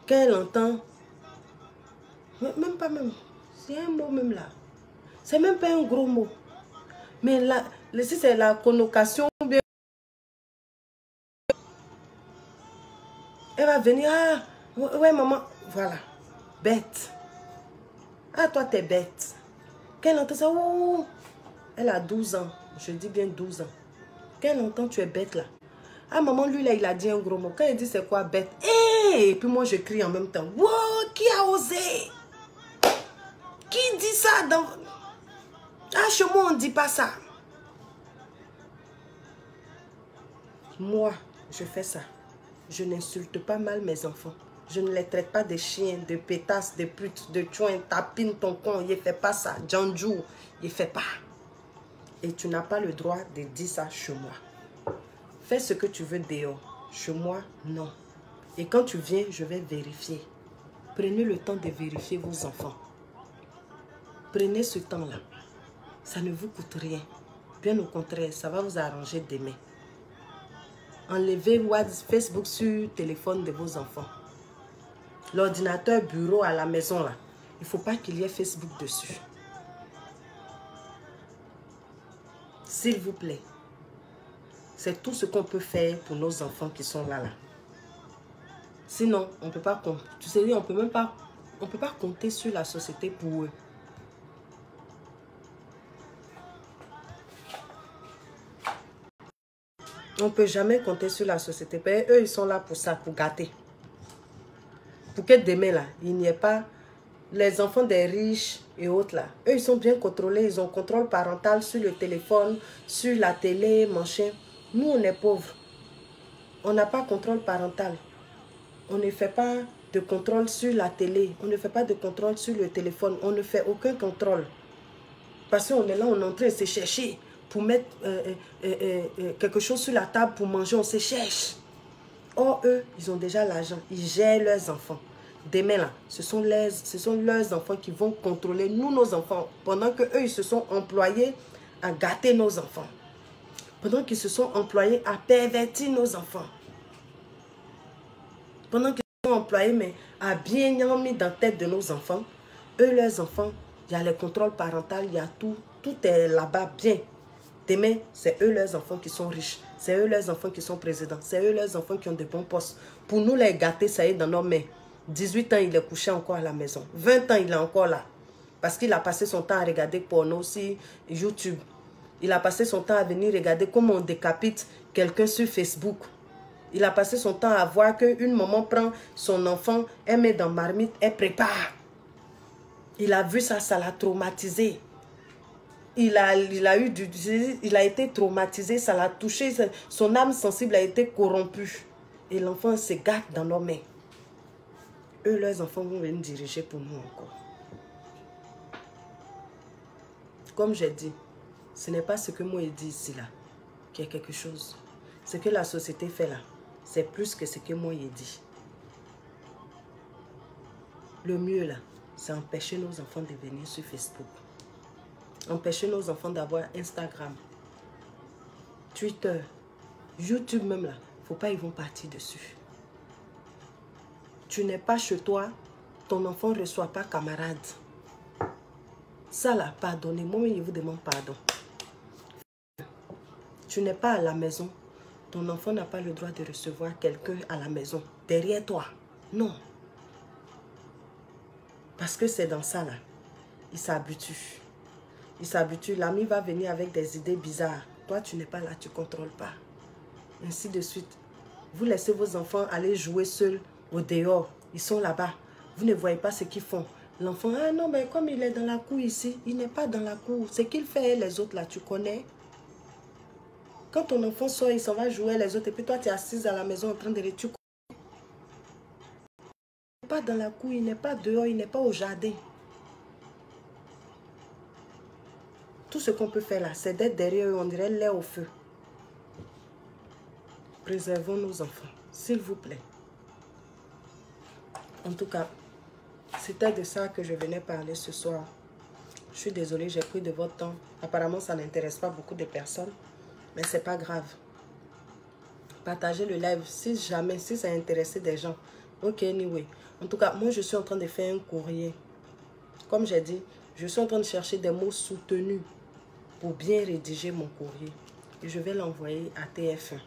Quand elle entend, même pas même, c'est un mot même là. C'est même pas un gros mot. Mais là, si c'est la connotation, bien, elle va venir, ah, ouais maman, voilà, bête. Ah, toi t'es bête. Quand elle entend ça, oh, elle a 12 ans, je dis bien 12 ans. Quand elle entend tu es bête là. Ah maman, lui là, il a dit un gros mot. Quand il dit c'est quoi bête, et puis moi je crie en même temps, wow, qui a osé? Qui dit ça dans... Ah, chez moi, on ne dit pas ça. Moi, je fais ça. Je n'insulte pas mal mes enfants. Je ne les traite pas de chiens, de pétasses, de putes, de chouins, tapine ton con. Il ne fait pas ça. Djanjou, il ne fait pas. Et tu n'as pas le droit de dire ça chez moi. Fais ce que tu veux dehors. Chez moi, non. Et quand tu viens, je vais vérifier. Prenez le temps de vérifier vos enfants. Prenez ce temps-là. Ça ne vous coûte rien. Bien au contraire, ça va vous arranger demain. Enlevez Facebook sur le téléphone de vos enfants. L'ordinateur bureau à la maison, là, il ne faut pas qu'il y ait Facebook dessus. S'il vous plaît. C'est tout ce qu'on peut faire pour nos enfants qui sont là. Sinon, on ne peut pas compter. Tu sais, on peut pas compter sur la société pour eux. On ne peut jamais compter sur la société. Eux, ils sont là pour ça, pour gâter. Pour que demain, là, il n'y ait pas les enfants des riches et autres, là. Eux, ils sont bien contrôlés. Ils ont contrôle parental sur le téléphone, sur la télé, machin. Nous, on est pauvres. On n'a pas contrôle parental. On ne fait pas de contrôle sur la télé. On ne fait pas de contrôle sur le téléphone. On ne fait aucun contrôle. Parce qu'on est là, on est en train de se chercher. Pour mettre quelque chose sur la table pour manger, on se cherche. Or, eux, ils ont déjà l'argent. Ils gèrent leurs enfants. Demain, là, ce sont leurs enfants qui vont contrôler nous, nos enfants. Pendant qu'eux, ils se sont employés à gâter nos enfants. Pendant qu'ils se sont employés à pervertir nos enfants. Pendant qu'ils se sont employés mais à bien mis dans la tête de nos enfants. Eux, leurs enfants, il y a le contrôle parental, il y a tout. Tout est là-bas bien. Demain, c'est eux leurs enfants qui sont riches. C'est eux leurs enfants qui sont présidents. C'est eux leurs enfants qui ont de bons postes. Pour nous les gâter, ça y est dans nos mains. 18 ans, il est couché encore à la maison. 20 ans, il est encore là. Parce qu'il a passé son temps à regarder porno aussi, YouTube. Il a passé son temps à venir regarder comment on décapite quelqu'un sur Facebook. Il a passé son temps à voir qu'une maman prend son enfant, elle met dans marmite, elle prépare. Il a vu ça, ça l'a traumatisé. Il a été traumatisé, ça l'a touché, son âme sensible a été corrompue. Et l'enfant se gâte dans nos mains. Eux, leurs enfants vont venir diriger pour nous encore. Comme j'ai dit, ce n'est pas ce que moi je dis ici là, qui est quelque chose. Ce que la société fait là, c'est plus que ce que moi je dis. Le mieux là, c'est empêcher nos enfants de venir sur Facebook. Empêcher nos enfants d'avoir Instagram, Twitter, YouTube même là. Il ne faut pas qu'ils vont partir dessus. Tu n'es pas chez toi, ton enfant ne reçoit pas camarade. Ça là, pardonnez. Moi-même, je vous demande pardon. Tu n'es pas à la maison. Ton enfant n'a pas le droit de recevoir quelqu'un à la maison. Derrière toi. Non. Parce que c'est dans ça là. Il s'habitue. Il s'habitue. L'ami va venir avec des idées bizarres. Toi, tu n'es pas là. Tu ne contrôles pas. Ainsi de suite. Vous laissez vos enfants aller jouer seuls au dehors. Ils sont là-bas. Vous ne voyez pas ce qu'ils font. L'enfant, ah non, mais comme il est dans la cour ici, il n'est pas dans la cour. Ce qu'il fait, les autres là, tu connais. Quand ton enfant sort, il s'en va jouer les autres. Et puis toi, tu es assise à la maison en train de les tuer. Il n'est pas dans la cour, il n'est pas dehors, il n'est pas au jardin. Tout ce qu'on peut faire là, c'est d'être derrière eux, on dirait l'air au feu. Préservons nos enfants, s'il vous plaît. En tout cas, c'était de ça que je venais parler ce soir. Je suis désolée, j'ai pris de votre temps. Apparemment, ça n'intéresse pas beaucoup de personnes. Mais c'est pas grave. Partagez le live si jamais, si ça intéressait des gens. Ok, anyway. En tout cas, moi, je suis en train de faire un courrier. Comme j'ai dit, je suis en train de chercher des mots soutenus pour bien rédiger mon courrier. Et je vais l'envoyer à TF1.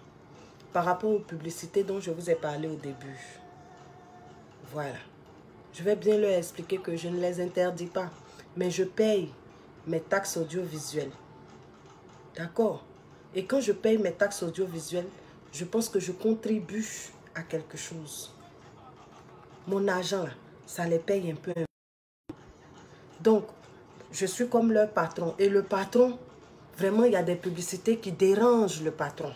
Par rapport aux publicités dont je vous ai parlé au début. Voilà. Je vais bien leur expliquer que je ne les interdis pas. Mais je paye mes taxes audiovisuelles. D'accord? Et quand je paye mes taxes audiovisuelles, je pense que je contribue à quelque chose. Mon argent, là, ça les paye un peu. Donc, je suis comme leur patron. Et le patron, vraiment, il y a des publicités qui dérangent le patron.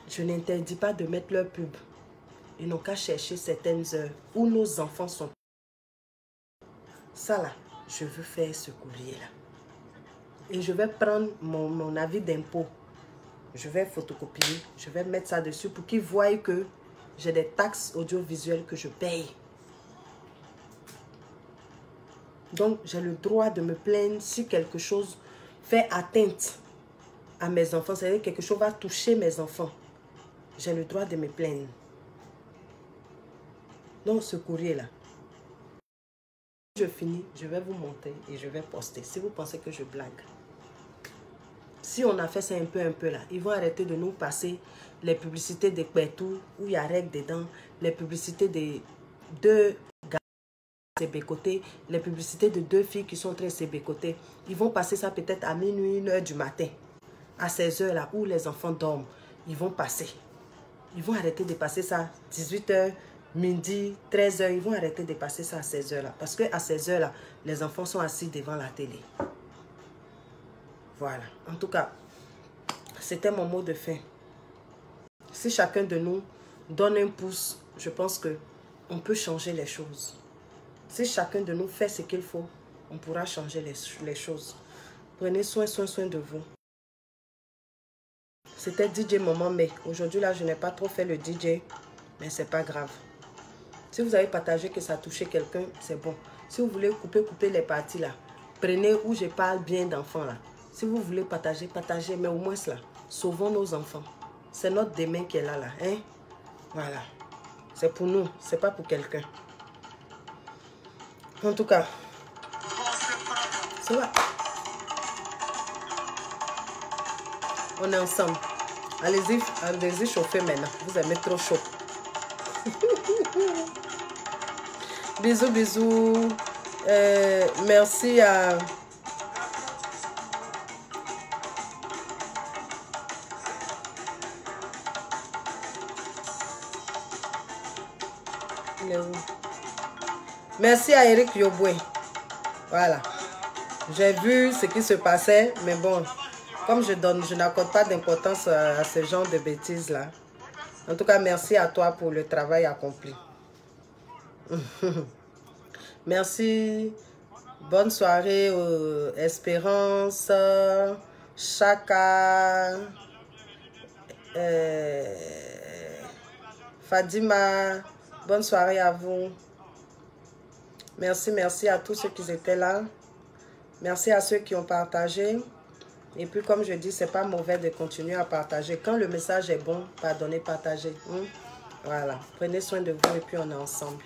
Je n'interdis pas de mettre leur pub. Ils n'ont qu'à chercher certaines heures où nos enfants sont. Ça, là, je veux faire ce courrier-là. Et je vais prendre mon avis d'impôt. Je vais photocopier. Je vais mettre ça dessus pour qu'ils voient que j'ai des taxes audiovisuelles que je paye. Donc, j'ai le droit de me plaindre si quelque chose fait atteinte à mes enfants. C'est-à-dire que quelque chose va toucher mes enfants. J'ai le droit de me plaindre. Donc, ce courrier-là. Je finis, je vais vous montrer et je vais poster. Si vous pensez que je blague. Si on a fait ça un peu là, ils vont arrêter de nous passer les publicités de Kpetou où il y a règles dedans, les publicités de deux gars CB-côté, les publicités de deux filles qui sont très CB-côté. Ils vont passer ça peut-être à minuit, 1h du matin. À ces heures là où les enfants dorment, ils vont passer. Ils vont arrêter de passer ça 18h, midi, 13h. Ils vont arrêter de passer ça à ces heures là. Parce qu'à ces heures là, les enfants sont assis devant la télé. Voilà. En tout cas, c'était mon mot de fin. Si chacun de nous donne un pouce, je pense qu'on peut changer les choses. Si chacun de nous fait ce qu'il faut, on pourra changer les choses. Prenez soin de vous. C'était DJ Maman Mais. Aujourd'hui, là, je n'ai pas trop fait le DJ, mais c'est pas grave. Si vous avez partagé que ça a touché quelqu'un, c'est bon. Si vous voulez couper les parties, là, prenez où je parle bien d'enfants, là. Si vous voulez partager, partagez, mais au moins là, sauvons nos enfants. C'est notre demain qui est là, hein? Voilà. C'est pour nous, c'est pas pour quelqu'un. En tout cas, ça va. On est ensemble. Allez-y chauffer maintenant. Vous aimez trop chaud. Bisous, bisous. Merci à... Merci à Eric Yoboué. Voilà. J'ai vu ce qui se passait, mais bon, comme je n'accorde pas d'importance à ce genre de bêtises là. En tout cas, merci à toi pour le travail accompli. Merci. Bonne soirée, Espérance, Chaka, Fadima. Bonne soirée à vous. Merci à tous ceux qui étaient là. Merci à ceux qui ont partagé. Et puis, comme je dis, c'est pas mauvais de continuer à partager. Quand le message est bon, pardonnez, partagez. Voilà. Prenez soin de vous et puis on est ensemble.